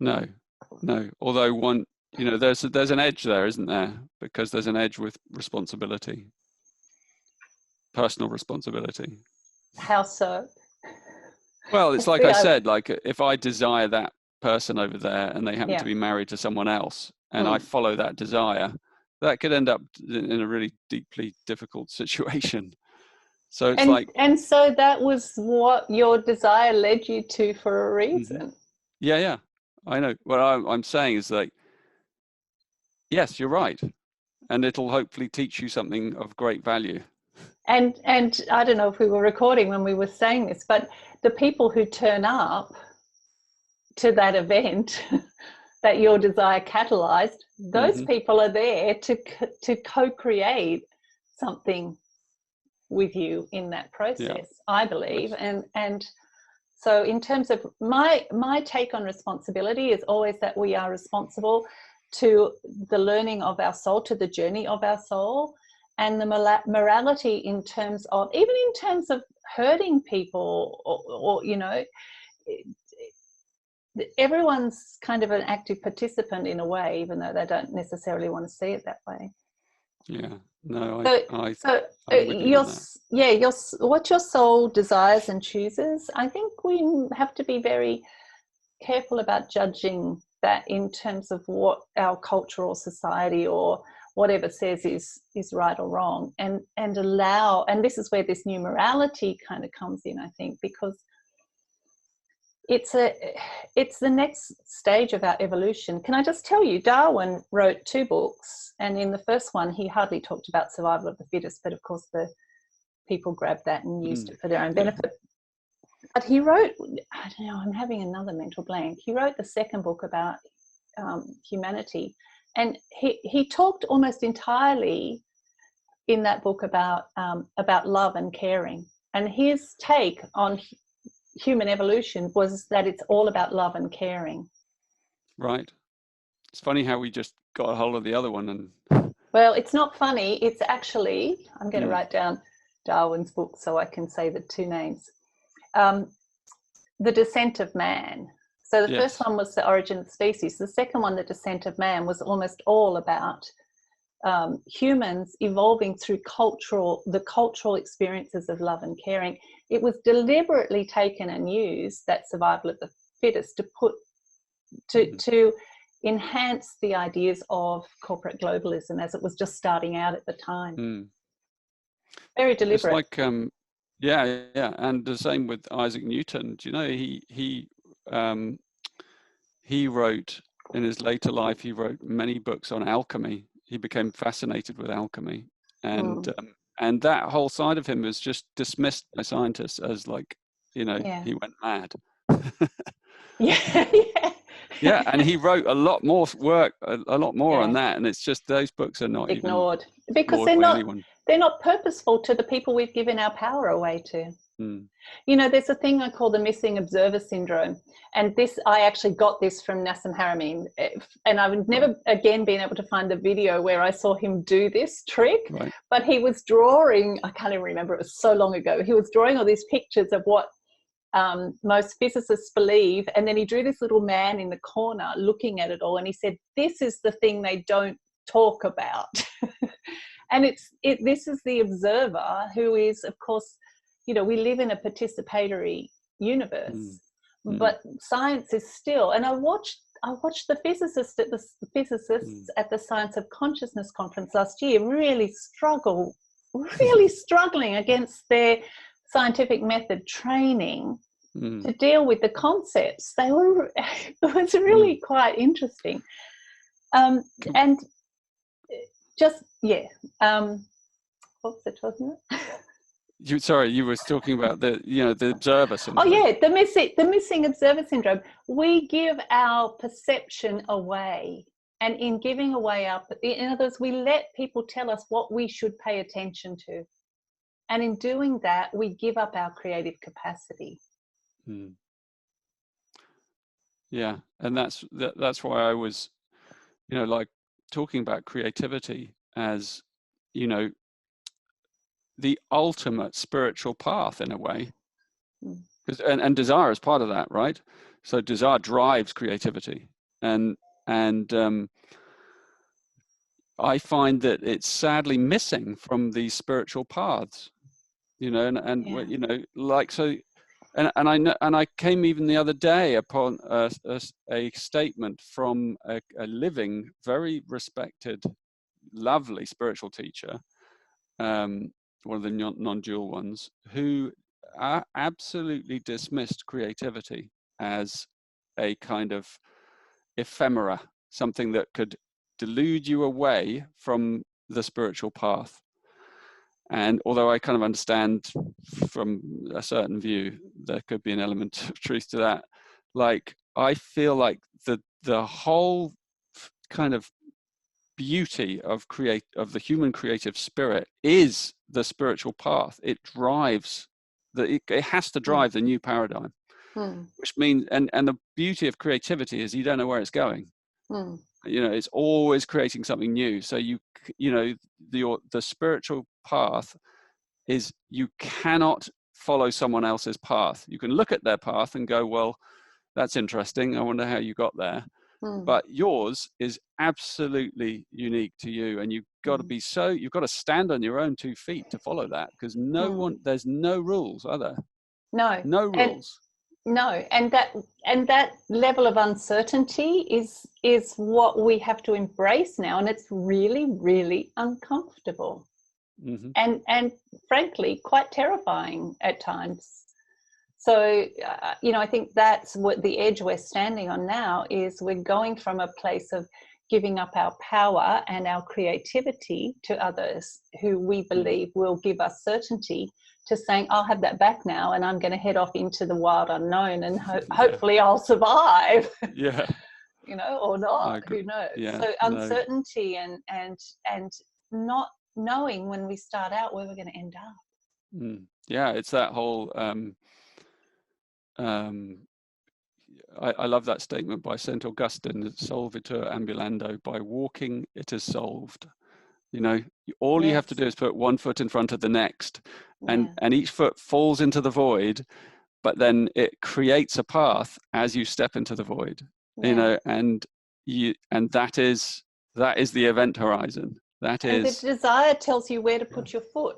No. Although You know, there's an edge there, isn't there? Because there's an edge with responsibility, personal responsibility. How so? Well, it's like See, I said, like if I desire that person over there and they happen Yeah. to be married to someone else and I Mm. follow that desire, that could end up in a really deeply difficult situation. So it's like, And so that was what your desire led you to for a reason. yeah, I know. What I'm saying is like, yes, you're right, and it'll hopefully teach you something of great value. And I don't know if we were recording when we were saying this, but the people who turn up to that event that your desire catalyzed, those people are there to co-create something with you in that process, I believe. And so in terms of my take on responsibility is always that we are responsible to the learning of our soul, to the journey of our soul, and the morality in terms of, even in terms of hurting people or you know, everyone's kind of an active participant in a way, even though they don't necessarily want to see it that way. Yeah, no, I'm with you on that. What your soul desires and chooses, I think we have to be very careful about judging that in terms of what our culture or society or whatever says is right or wrong, and allow, and this is where this new morality kind of comes in, I think, because it's the next stage of our evolution. Can I just tell you, Darwin wrote 2 books, and in the first one he hardly talked about survival of the fittest, but of course the people grabbed that and used it for their own benefit. But he wrote, I don't know, I'm having another mental blank. He wrote the second book about humanity, and he talked almost entirely in that book about love and caring. And his take on human evolution was that it's all about love and caring. Right. It's funny how we just got a hold of the other one. And well, it's not funny. It's actually, I'm going to write down Darwin's book so I can say the 2 names. The Descent of Man. So the first one was The Origin of the Species. The second one, The Descent of Man, was almost all about humans evolving through the cultural experiences of love and caring. It was deliberately taken and used, that survival of the fittest, to enhance the ideas of corporate globalism as it was just starting out at the time. Very deliberate. It's like and the same with Isaac Newton. Do you know he wrote, in his later life, he wrote many books on alchemy. He became fascinated with alchemy, and that whole side of him was just dismissed by scientists as like, you know, he went mad. Yeah, and he wrote a lot more work, a lot more on that, and it's just those books are not ignored even because they're not purposeful to the people we've given our power away to. You know, there's a thing I call the missing observer syndrome, and this, I actually got this from Nassim Haramein, and I've never again been able to find the video where I saw him do this trick, but he was drawing, I can't even remember, it was so long ago, he was drawing all these pictures of what most physicists believe, and then he drew this little man in the corner looking at it all, and he said, this is the thing they don't talk about. And this is the observer who is, of course, you know, we live in a participatory universe, but science is still, and I watched the physicists at the Science of Consciousness conference last year really struggling against their scientific method training to deal with the concepts. It was really quite interesting. And just, what was I talking about? You were talking about the observer syndrome. Oh yeah, the missing observer syndrome. We give our perception away, and in giving away in other words, we let people tell us what we should pay attention to, and in doing that, we give up our creative capacity. Yeah, and that's why I was, you know, like talking about creativity as, you know, the ultimate spiritual path in a way, and desire is part of that, right? So desire drives creativity, and I find that it's sadly missing from these spiritual paths, you know, and Yeah. you know, like, so, and I know, and I came even the other day upon a statement from a living, very respected, lovely spiritual teacher, one of the non-dual ones, who absolutely dismissed creativity as a kind of ephemera, something that could delude you away from the spiritual path. And although I kind of understand from a certain view, there could be an element of truth to that. Like, I feel like the whole kind of beauty of the human creative spirit is the spiritual path. It drives it has to drive the new paradigm, which means, and the beauty of creativity is you don't know where it's going. You know, it's always creating something new. So you know, the spiritual path is, you cannot follow someone else's path. You can look at their path and go, well, that's interesting, I wonder how you got there. But yours is absolutely unique to you, and you've got to be you've got to stand on your own 2 feet to follow that, because there's no rules, are there? No. No rules. And that level of uncertainty is what we have to embrace now, and it's really, really uncomfortable. And frankly quite terrifying at times. So you know, I think that's what the edge we're standing on now is. We're going from a place of giving up our power and our creativity to others who we believe will give us certainty, to saying, I'll have that back now, and I'm going to head off into the wild unknown, and hopefully I'll survive. Yeah. You know, or not, who knows? Yeah, so uncertainty and not knowing when we start out where we're going to end up. Yeah, it's that whole I love that statement by St. Augustine, solvitur ambulando, by walking it is solved. You know, all you have to do is put one foot in front of the next, and each foot falls into the void, but then it creates a path as you step into the void. You know, and that is the event horizon. And the desire tells you where to put your foot.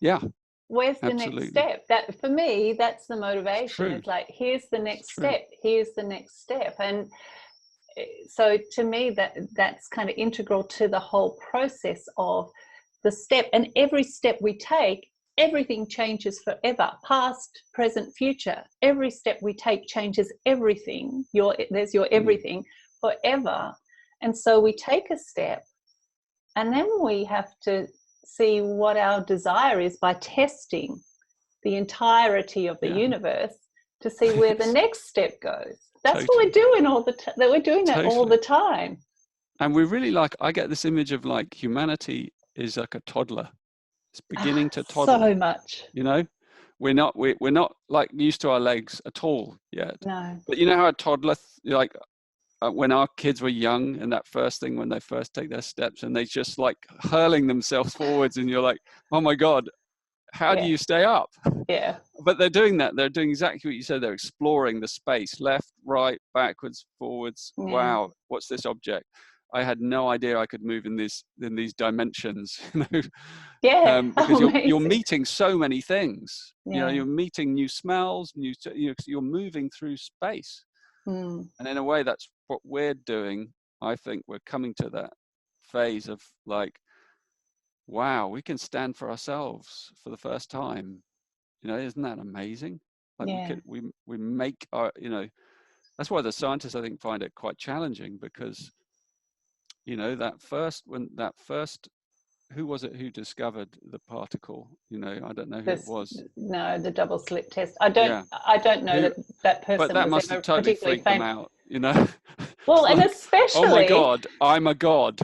Yeah. Where's the next step? That, for me, that's the motivation. It's like, here's the next step, here's the next step. And so to me, that's kind of integral to the whole process of the step. And every step we take, everything changes forever, past, present, future. Every step we take changes everything. There's your everything forever. And so we take a step, and then we have to see what our desire is by testing the entirety of the universe to see where the next step goes. That's what we're doing all the time. We're doing that all the time. And we're really like, I get this image of like humanity is like a toddler. It's beginning to toddle. So much. You know, we're not like used to our legs at all yet. No. But you know how a toddler, like when our kids were young, and that first thing when they first take their steps, and they just like hurling themselves forwards, and you're like, oh my God, how do you stay up? Yeah. But they're doing that. They're doing exactly what you said. They're exploring the space, left, right, backwards, forwards. Yeah. Wow, what's this object? I had no idea I could move in these dimensions. You know? Yeah, because you're meeting so many things. Yeah. You know, you're meeting new smells, you're moving through space. And in a way, that's what we're doing. I think we're coming to that phase of like, wow, we can stand for ourselves for the first time. You know, isn't that amazing? Like we make our, you know, that's why the scientists, I think, find it quite challenging, because, you know, who was it who discovered the particle? You know, I don't know who it was. No, the double slit test. I don't know that person. But that must have totally freaked them out, you know. Well, and like, especially, oh my God, I'm a god.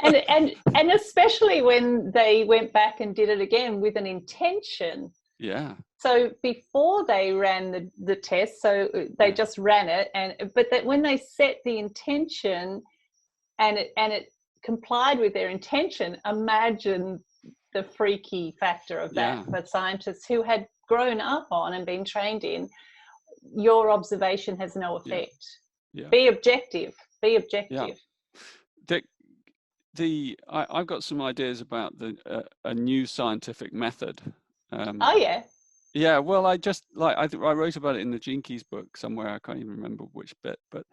and especially when they went back and did it again with an intention. Yeah. So before they ran the test, so they just ran it, but that when they set the intention and it complied with their intention, imagine the freaky factor of that for scientists who had grown up on and been trained in, your observation has no effect. Be objective. Yeah. I've got some ideas about a new scientific method. Oh yeah. Yeah, well, I just like I wrote about it in the Gene Keys book somewhere. I can't even remember which bit, but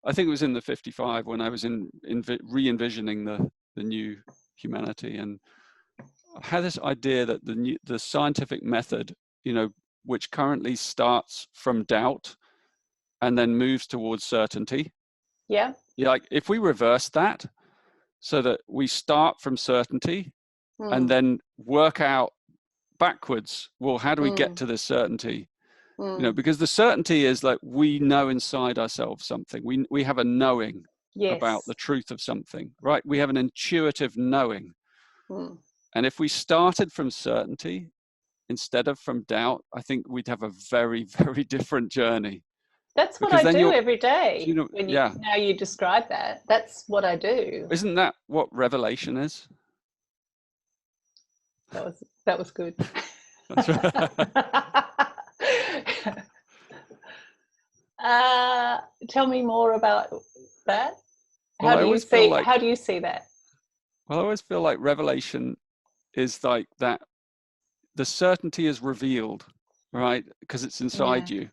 I think it was in the 55 when I was re-envisioning the new humanity, and I had this idea that the scientific method, which currently starts from doubt and then moves towards certainty. Yeah. Like if we reverse that, so that we start from certainty and then work out backwards, well, how do we get to this certainty? Because the certainty is like we know inside ourselves something. We have a knowing about the truth of something, right? We have an intuitive knowing. And if we started from certainty instead of from doubt, I think we'd have a very, very different journey. That's what Because I then do every day. Now you describe that, that's what I do. Isn't that what revelation is? That was good. That's right. Tell me more about that. Well, How do you see that? Well, I always feel like revelation is like that. The certainty is revealed, right? Because it's inside you.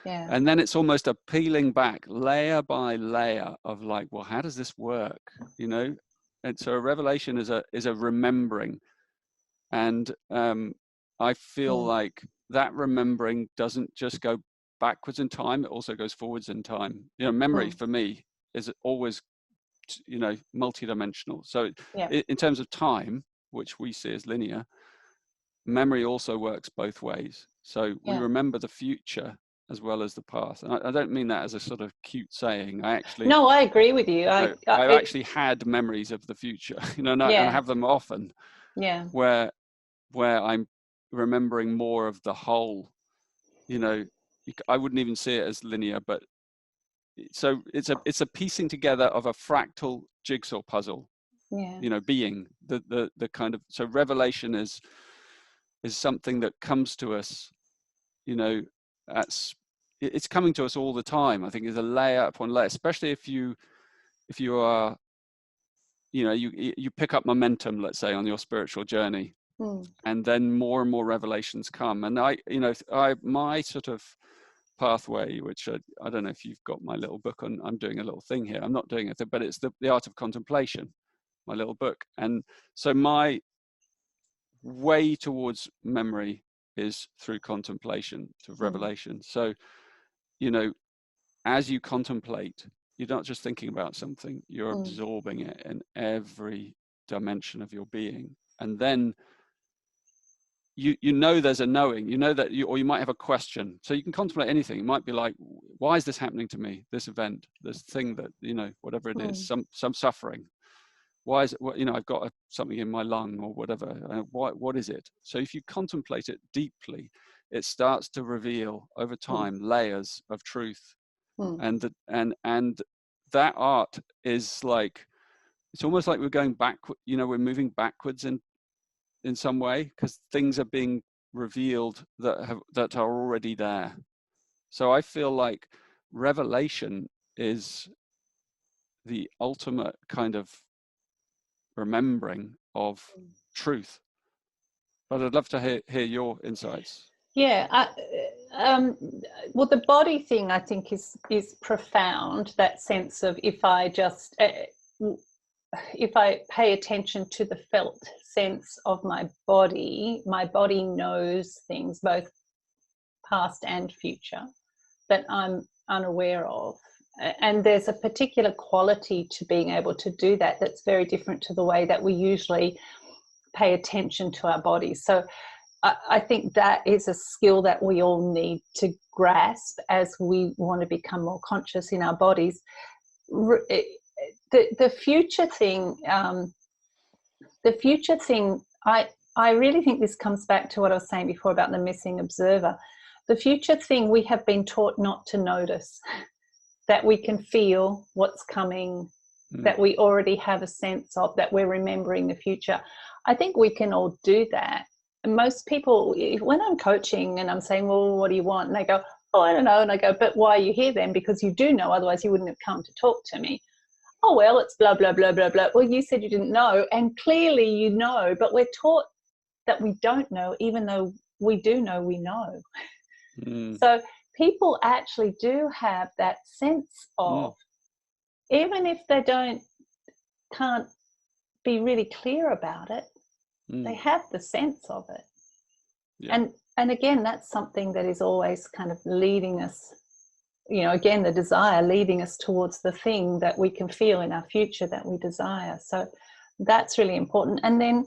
Yeah. And then it's almost a peeling back layer by layer of like, well, how does this work? And so a revelation is a remembering. And I feel like that remembering doesn't just go backwards in time, it also goes forwards in time. Memory for me is always, multidimensional. So in terms of time, which we see as linear, memory also works both ways. So we remember the future as well as the past. And I don't mean that as a sort of cute saying. No, I agree with you. I've actually had memories of the future, and I have them often. Yeah. Where I'm remembering more of the whole. I wouldn't even see it as linear, but so it's a piecing together of a fractal jigsaw puzzle. Being the kind of, so revelation is something that comes to us, it's coming to us all the time. I think is a layer upon layer, especially if you are, you pick up momentum, let's say, on your spiritual journey, and then more and more revelations come. And my sort of pathway, which I don't know if you've got my little book on, I'm doing a little thing here. I'm not doing it, but it's the art of contemplation, my little book. And so my way towards memory is through contemplation, to revelation. So, as you contemplate, you're not just thinking about something, you're absorbing it in every dimension of your being. And then there's a knowing, that or you might have a question. So you can contemplate anything. It might be like, why is this happening to me? This event, this thing that, whatever it is, some suffering. Why is it, I've got something in my lung or whatever. What is it? So if you contemplate it deeply, it starts to reveal over time layers of truth. And that art is like, it's almost like we're going back, we're moving backwards in some way, because things are being revealed that are already there. So I feel like revelation is the ultimate kind of remembering of truth. But I'd love to hear your insights. Yeah, well, the body thing I think is profound. That sense of if I pay attention to the felt sense of my body knows things, both past and future, that I'm unaware of. And there's a particular quality to being able to do that that's very different to the way that we usually pay attention to our bodies. So I think that is a skill that we all need to grasp as we want to become more conscious in our bodies. The future thing, I really think this comes back to what I was saying before about the missing observer. The future thing, we have been taught not to notice, that we can feel what's coming, that we already have a sense of, that we're remembering the future. I think we can all do that. And most people, when I'm coaching and I'm saying, well, what do you want? And they go, oh, I don't know. And I go, but why are you here then? Because you do know, otherwise you wouldn't have come to talk to me. oh, well, it's blah, blah, blah, blah, blah. Well, you said you didn't know, and clearly you know, but we're taught that we don't know, even though we do know we know. So people actually do have that sense of, even if they can't be really clear about it, they have the sense of it. And again, that's something that is always kind of leading us, you know, again, the desire leading us towards the thing that we can feel in our future that we desire. So that's really important. And then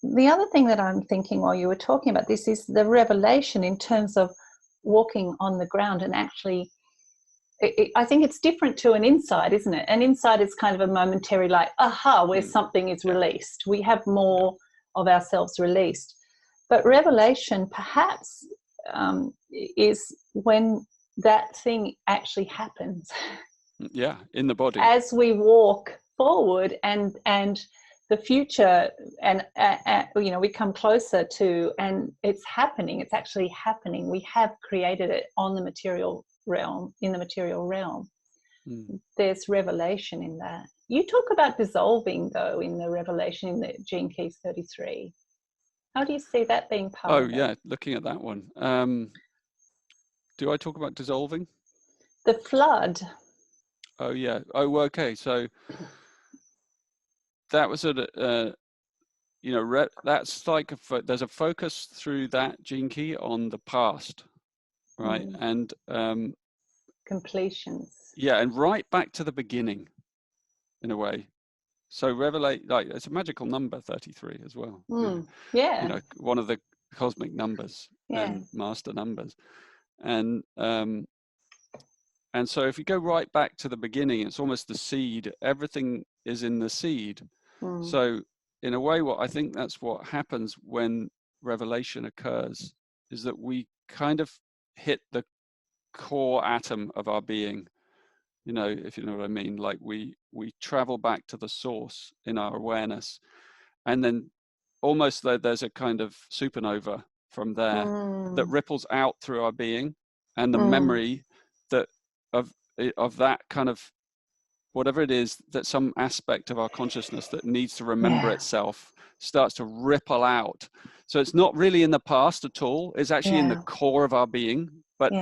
the other thing that I'm thinking while you were talking about this is the revelation in terms of walking on the ground. And actually, I think it's different to an insight, isn't it? An insight is kind of a momentary, like, aha, where something is released. We have more of ourselves released. But revelation perhaps is when that thing actually happens. Yeah, in the body. As we walk forward and the future, and you know, we come closer to, and it's happening. It's actually happening. We have created it on the material realm, in the material realm. There's revelation in that. You talk about dissolving, though, in the revelation in the Gene Keys 33. How do you see that being part of it? Oh, yeah, looking at that one. Do I talk about dissolving? The flood. Oh, yeah. Oh, okay. So that was you know, that's like there's a focus through that gene key on the past, right? And completions. Yeah, and right back to the beginning, in a way. So revelate, like, it's a magical number, 33 as well. Yeah. You know, one of the cosmic numbers and master numbers. And so if you go right back to the beginning, it's almost the seed. Everything is in the seed. So in a way, I think that's what happens when revelation occurs, is that we kind of hit the core atom of our being, you know, if you know what I mean. Like we travel back to the source in our awareness, and then almost there's a kind of supernova from there that ripples out through our being, and the memory that of that kind of whatever it is, that some aspect of our consciousness that needs to remember itself starts to ripple out. So it's not really in the past at all. It's actually in the core of our being, but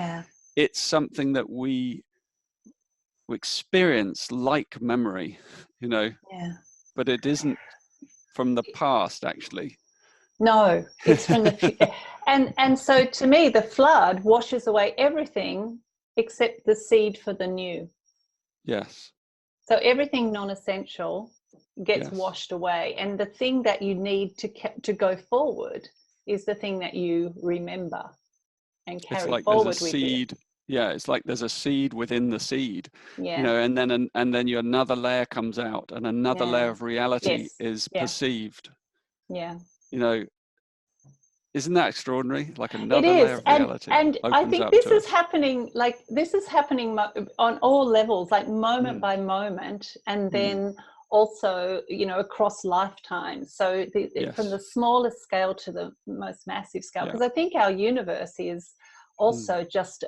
it's something that we experience like memory, you know, but it isn't from the past, actually. No, it's from the future. And so to me, the flood washes away everything except the seed for the new. Yes. So everything non-essential gets washed away, and the thing that you need to go forward is the thing that you remember and carry it's like forward there's a with seed. you. Yeah, it's like there's a seed within the seed. Yeah. You know, and then another layer comes out, and another layer of reality is perceived. Yeah. You know, isn't that extraordinary? Like another layer of reality. And I think this is happening, on all levels, like moment by moment, and then also, you know, across lifetimes. So from the smallest scale to the most massive scale, because I think our universe is also just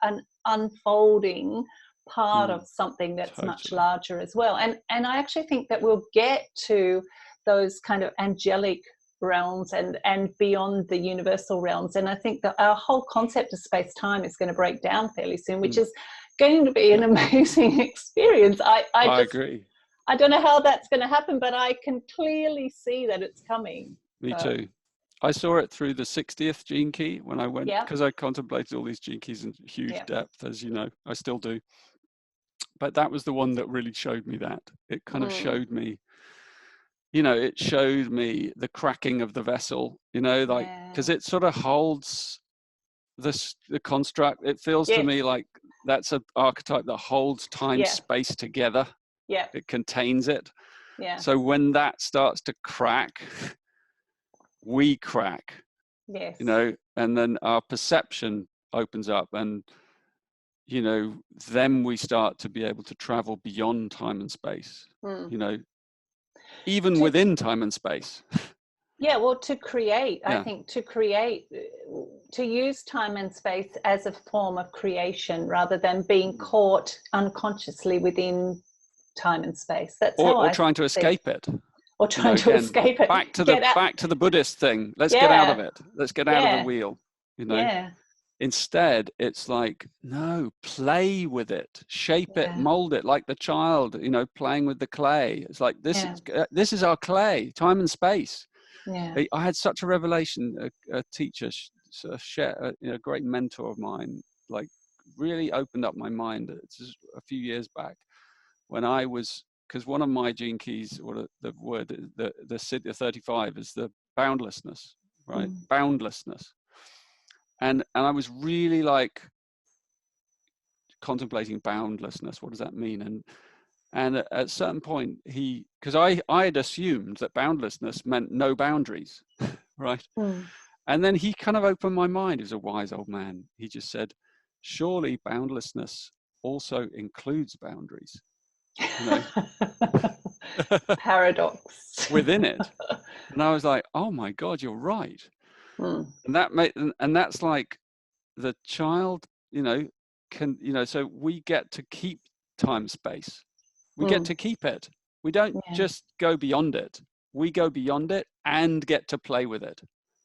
an unfolding part of something that's much larger as well. And I actually think that we'll get to those kind of angelic realms and beyond the universal realms. And I think that our whole concept of space-time is going to break down fairly soon, which is going to be an amazing experience. I agree. I don't know how that's going to happen, but I can clearly see that it's coming. Me too. I saw it through the 60th gene key when I went, because I contemplated all these gene keys in huge depth, as you know, I still do. But that was the one that really showed me that. It kind of showed me, you know, it showed me the cracking of the vessel, you know, like, because it sort of holds the construct. It feels to me like that's an archetype that holds time, space together. Yeah. It contains it. Yeah. So when that starts to crack, we crack. Yes. You know, and then our perception opens up, and, you know, then we start to be able to travel beyond time and space, you know, even within time and space. Yeah, well, to create, I think to use time and space as a form of creation rather than being caught unconsciously within time and space. That's how or I trying to see it. escape it. Or trying to Again, escape it. back to the Buddhist thing. Let's get out of it. Let's get out of the wheel. Yeah. Instead, it's like, no, play with it, shape it, mold it, like the child, playing with the clay. It's like, this is our clay, time and space. Yeah. I had such a revelation. A teacher, a great mentor of mine, like really opened up my mind. It's just a few years back when I was, because one of my gene keys, or the word, the 35 is the boundlessness, right? Boundlessness. And I was really like contemplating boundlessness. What does that mean? And at a certain point, because I had assumed that boundlessness meant no boundaries, right? And then he kind of opened my mind. He was a wise old man. He just said, surely boundlessness also includes boundaries, Paradox within it. And I was like, oh my God, you're right. And that's like the child, so we get to keep time space. We get to keep it. We don't just go beyond it. We go beyond it and get to play with it.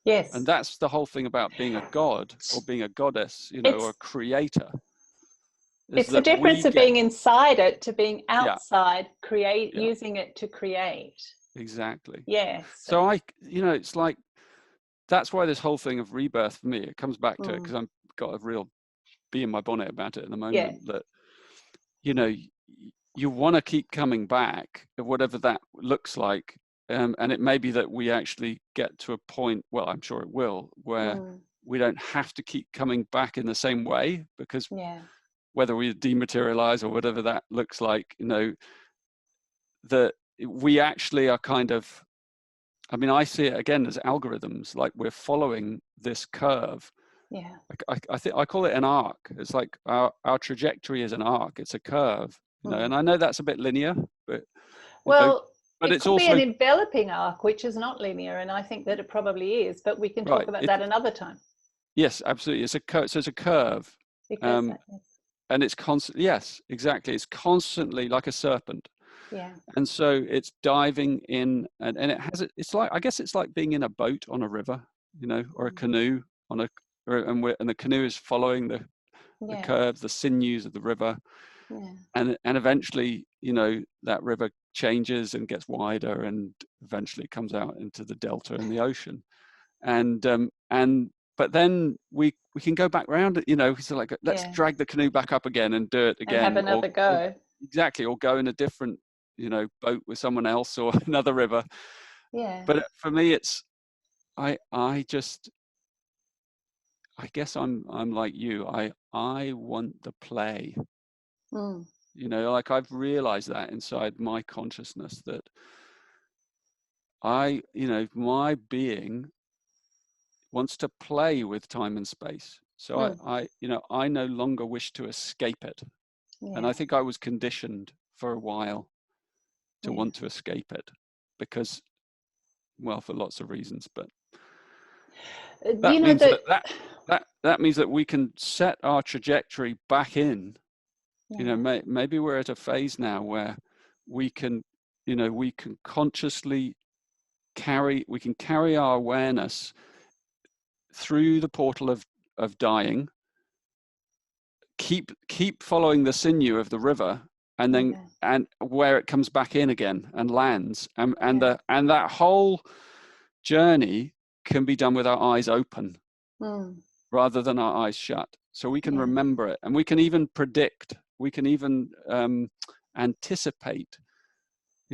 Yes. And that's the whole thing about being a god or being a goddess, or a creator. It's the difference of being inside it to being outside, using it to create. Exactly. Yes. So it's like, that's why this whole thing of rebirth for me, it comes back to it, because I've got a real bee in my bonnet about it at the moment, that, you want to keep coming back, whatever that looks like. And it may be that we actually get to a point, well, I'm sure it will, where we don't have to keep coming back in the same way, because whether we dematerialize or whatever that looks like, that we actually are kind of, I see it again as algorithms, like we're following this curve. Yeah. I think I call it an arc. It's like our trajectory is an arc. It's a curve, and I know that's a bit linear, but it it's could also be an enveloping arc, which is not linear, and I think that it probably is, but we can talk about that another time. Yes, absolutely. It's a curve. So it's a curve. And it's constantly, yes, exactly. It's constantly like a serpent. Yeah. And so it's diving in, and it's like, I guess it's like being in a boat on a river, or a canoe and the canoe is following the curve, the sinews of the river. Yeah. And eventually, that river changes and gets wider, and eventually comes out into the delta in the ocean. But then we can go back around it, so like, let's drag the canoe back up again and do it again. And have another go. Exactly. Or go in a different, boat with someone else, or another river. Yeah. But for me, it's, I guess I'm like you. I want the play. Like I've realized that inside my consciousness, that my being wants to play with time and space. So I no longer wish to escape it. And I think I was conditioned for a while to want to escape it, because, well, for lots of reasons, but that means that means that we can set our trajectory back in. Maybe we're at a phase now where we can consciously carry our awareness through the portal of dying, keep following the sinew of the river, and then and where it comes back in again and lands, and that whole journey can be done with our eyes open rather than our eyes shut, so we can remember it, and we can even predict, we can even anticipate.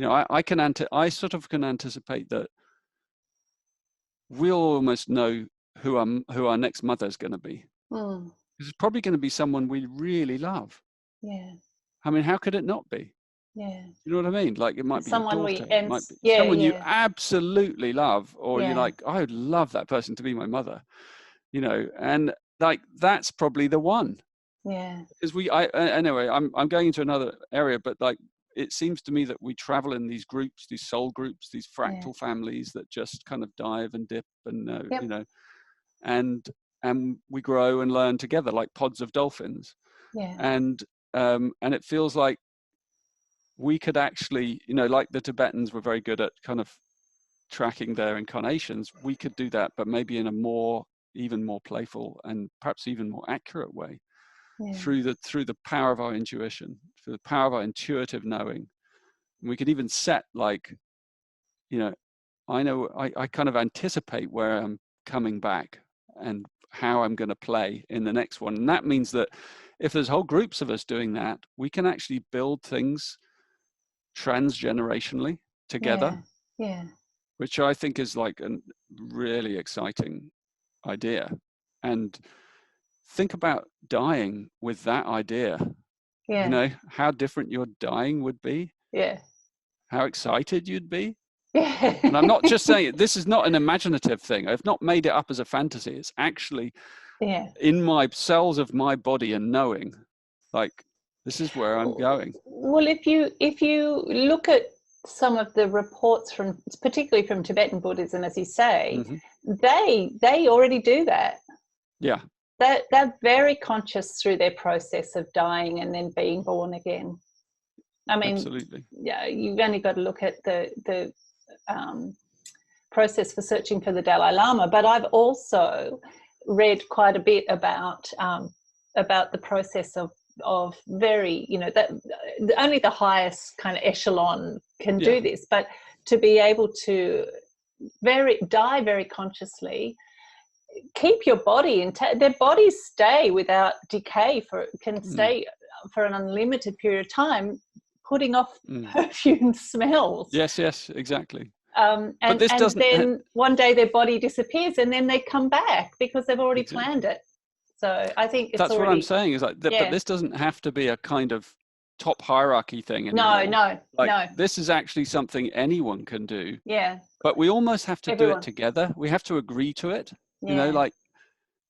I sort of can anticipate that we'll almost know who our next mother is going to be. It's probably going to be someone we really love. Yeah. How could it not be? Yeah. You know what I mean? Like, it might be someone your daughter, it might be someone you absolutely love, or you're like, I would love that person to be my mother. And like, that's probably the one. Yeah. Because anyway, I'm going into another area, but like, it seems to me that we travel in these groups, these soul groups, these fractal families that just kind of dive and dip, and and we grow and learn together like pods of dolphins. And it feels like we could actually, you know, like the Tibetans were very good at kind of tracking their incarnations, we could do that, but maybe in a even more playful and perhaps even more accurate way, through the power of our intuition, through the power of our intuitive knowing. And we could even set, like, you know, I kind of anticipate where I'm coming back and how I'm going to play in the next one. And that means that if there's whole groups of us doing that, we can actually build things transgenerationally together, which I think is like a really exciting idea. And think about dying with that idea. You know, how different your dying would be. How excited you'd be. And I'm not just saying it, this is not an imaginative thing. I've not made it up as a fantasy. It's actually in my cells of my body and knowing, like, this is where I'm going. Well, if you look at some of the reports from, particularly from Tibetan Buddhism, as you say, they already do that. Yeah. They're very conscious through their process of dying and then being born again. I mean, absolutely. Yeah, you've only got to look at the process for searching for the Dalai Lama, but I've also read quite a bit about the process of very, you know, that only the highest kind of echelon can do this, but to be able to die very consciously, keep your body intact. Their bodies stay without decay can stay for an unlimited period of time, putting off perfume smells. Yes, exactly. And then one day their body disappears and then they come back because they've already planned it. So I think that's what I'm saying is like, but this doesn't have to be a kind of top hierarchy thing anymore. No. This is actually something anyone can do. Yeah. But we almost have to do it together. We have to agree to it. You know, like,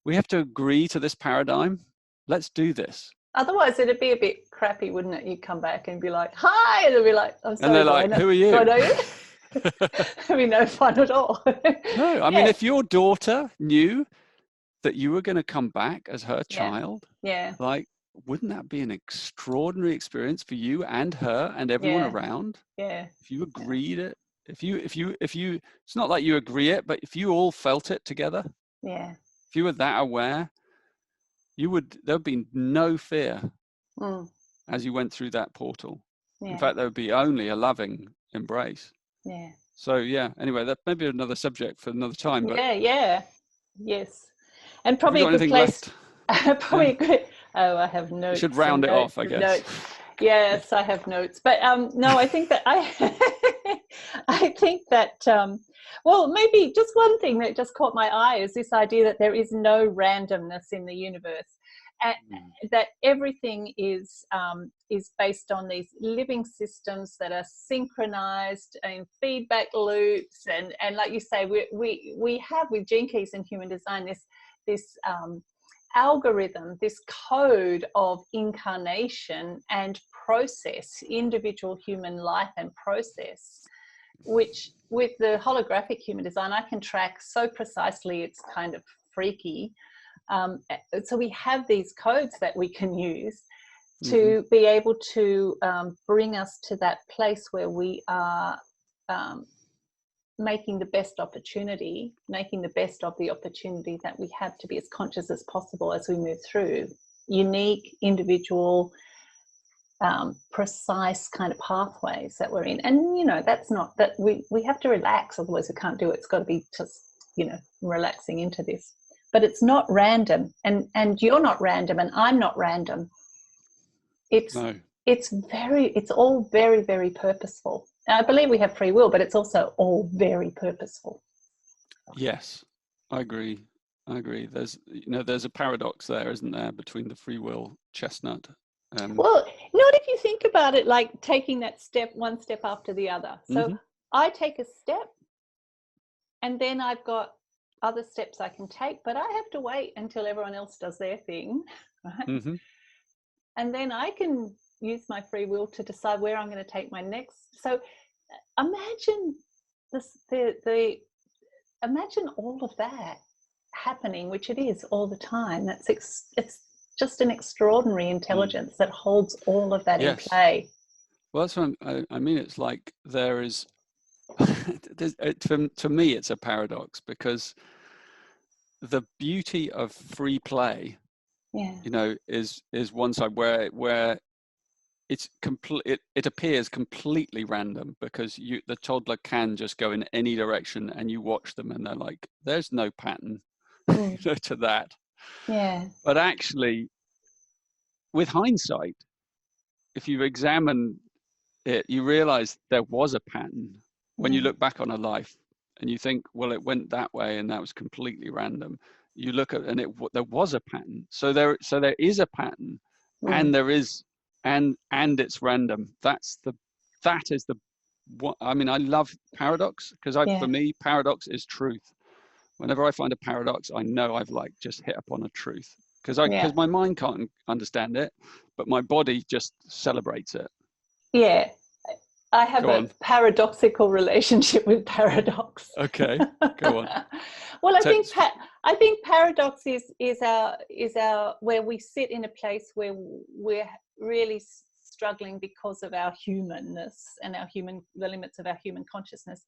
we have to agree to this paradigm. Let's do this. Otherwise, it'd be a bit crappy, wouldn't it? You'd come back and be like, "Hi," and they'll be like, "I'm sorry." And they're like, "Who are you?" Do I know you? I mean, no fun at all. No, I mean, if your daughter knew that you were going to come back as her child, like, wouldn't that be an extraordinary experience for you and her and everyone around? Yeah. If you agreed it, if you, it's not like you agree it, but if you all felt it together, if you were that aware, there'd be no fear as you went through that portal. In fact, there would be only a loving embrace. So anyway, that may be another subject for another time. But yes, and probably a good place. Probably good. Oh, I have notes. You should round it off, I guess. Notes. Yes, I have notes. But no, I think that I think that well, maybe just one thing that just caught my eye is this idea that there is no randomness in the universe. That everything is based on these living systems that are synchronized in feedback loops, and like you say, we have with Gene Keys and Human Design this algorithm, this code of incarnation and process, individual human life and process, which with the holographic Human Design I can track so precisely, it's kind of freaky. So we have these codes that we can use to be able to bring us to that place where we are making the best of the opportunity that we have to be as conscious as possible as we move through unique, individual, precise kind of pathways that we're in. And, you know, that's not that we have to relax, otherwise we can't do it. It's got to be just, you know, relaxing into this. But it's not random, and you're not random, and I'm not random. It's all very, very purposeful. And I believe we have free will, but it's also all very purposeful. Yes, I agree. There's a paradox there, isn't there, between the free will chestnut. Well, not if you think about it, like taking that step, one step after the other. So I take a step, and then I've got other steps I can take, but I have to wait until everyone else does their thing, right? And then I can use my free will to decide where I'm going to take my next. So imagine imagine all of that happening, which it is all the time. It's just an extraordinary intelligence that holds all of that in play. Well, that's what I mean. It's like there is, to me, it's a paradox, because the beauty of free play, you know, is one side where it's it appears completely random, because the toddler can just go in any direction, and you watch them and they're like, there's no pattern to that. But actually, with hindsight, if you examine it, you realize there was a pattern. When you look back on a life and you think, well, it went that way and that was completely random, you look at, and there was a pattern. So there is a pattern, and there is, and it's random. That is the what I mean. I love paradox, because for me, paradox is truth. Whenever I find a paradox, I know I've like just hit upon a truth, because my mind can't understand it, but my body just celebrates it. Yeah, I have a paradoxical relationship with paradox. Okay, go on. Well, I think paradox is our where we sit in a place where we're really struggling because of our humanness and the limits of our human consciousness.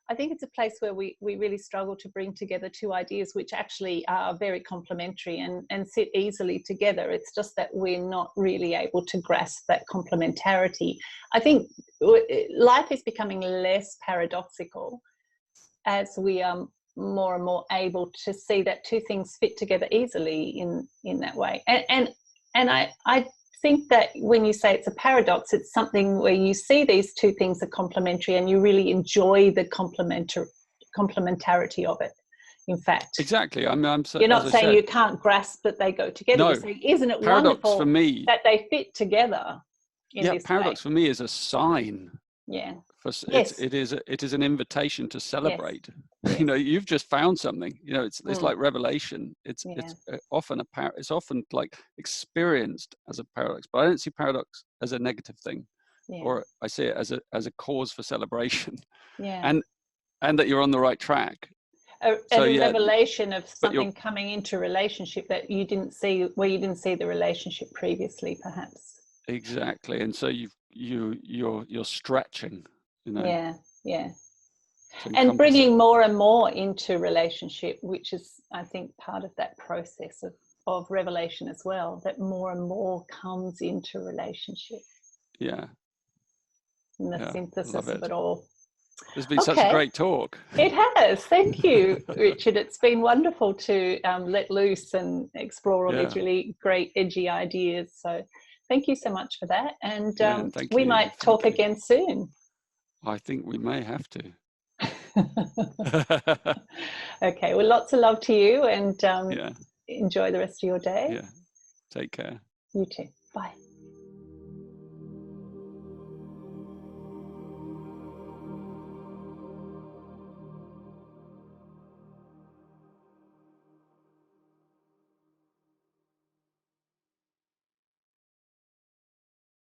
I think it's a place where we really struggle to bring together two ideas which actually are very complementary and sit easily together. It's just that we're not really able to grasp that complementarity. I think life is becoming less paradoxical as we are more and more able to see that two things fit together easily in that way. And I think that when you say it's a paradox, it's something where you see these two things are complementary and you really enjoy the complementarity of it. In fact, exactly. You're not saying you can't grasp that they go together. No, you're saying, isn't it paradox wonderful for me, that they fit together in this paradox way? for me is a sign. It is an invitation to celebrate. Yes. You know, you've just found something. You know, it's like revelation. It's often like experienced as a paradox, but I don't see paradox as a negative thing, or I see it as a cause for celebration. And that you're on the right track. A revelation of something coming into relationship that you didn't see, where you didn't see the relationship previously, perhaps. Exactly, and so you're stretching. You know. And bringing more and more into relationship, which is, I think, part of that process of revelation as well, that more and more comes into relationship. And the synthesis of it all. It's been such a great talk. It has. Thank you, Richard. It's been wonderful to let loose and explore all these really great, edgy ideas. So thank you so much for that. And we might talk again soon. I think we may have to. Okay. Well, lots of love to you, and enjoy the rest of your day. Take care. You too. Bye.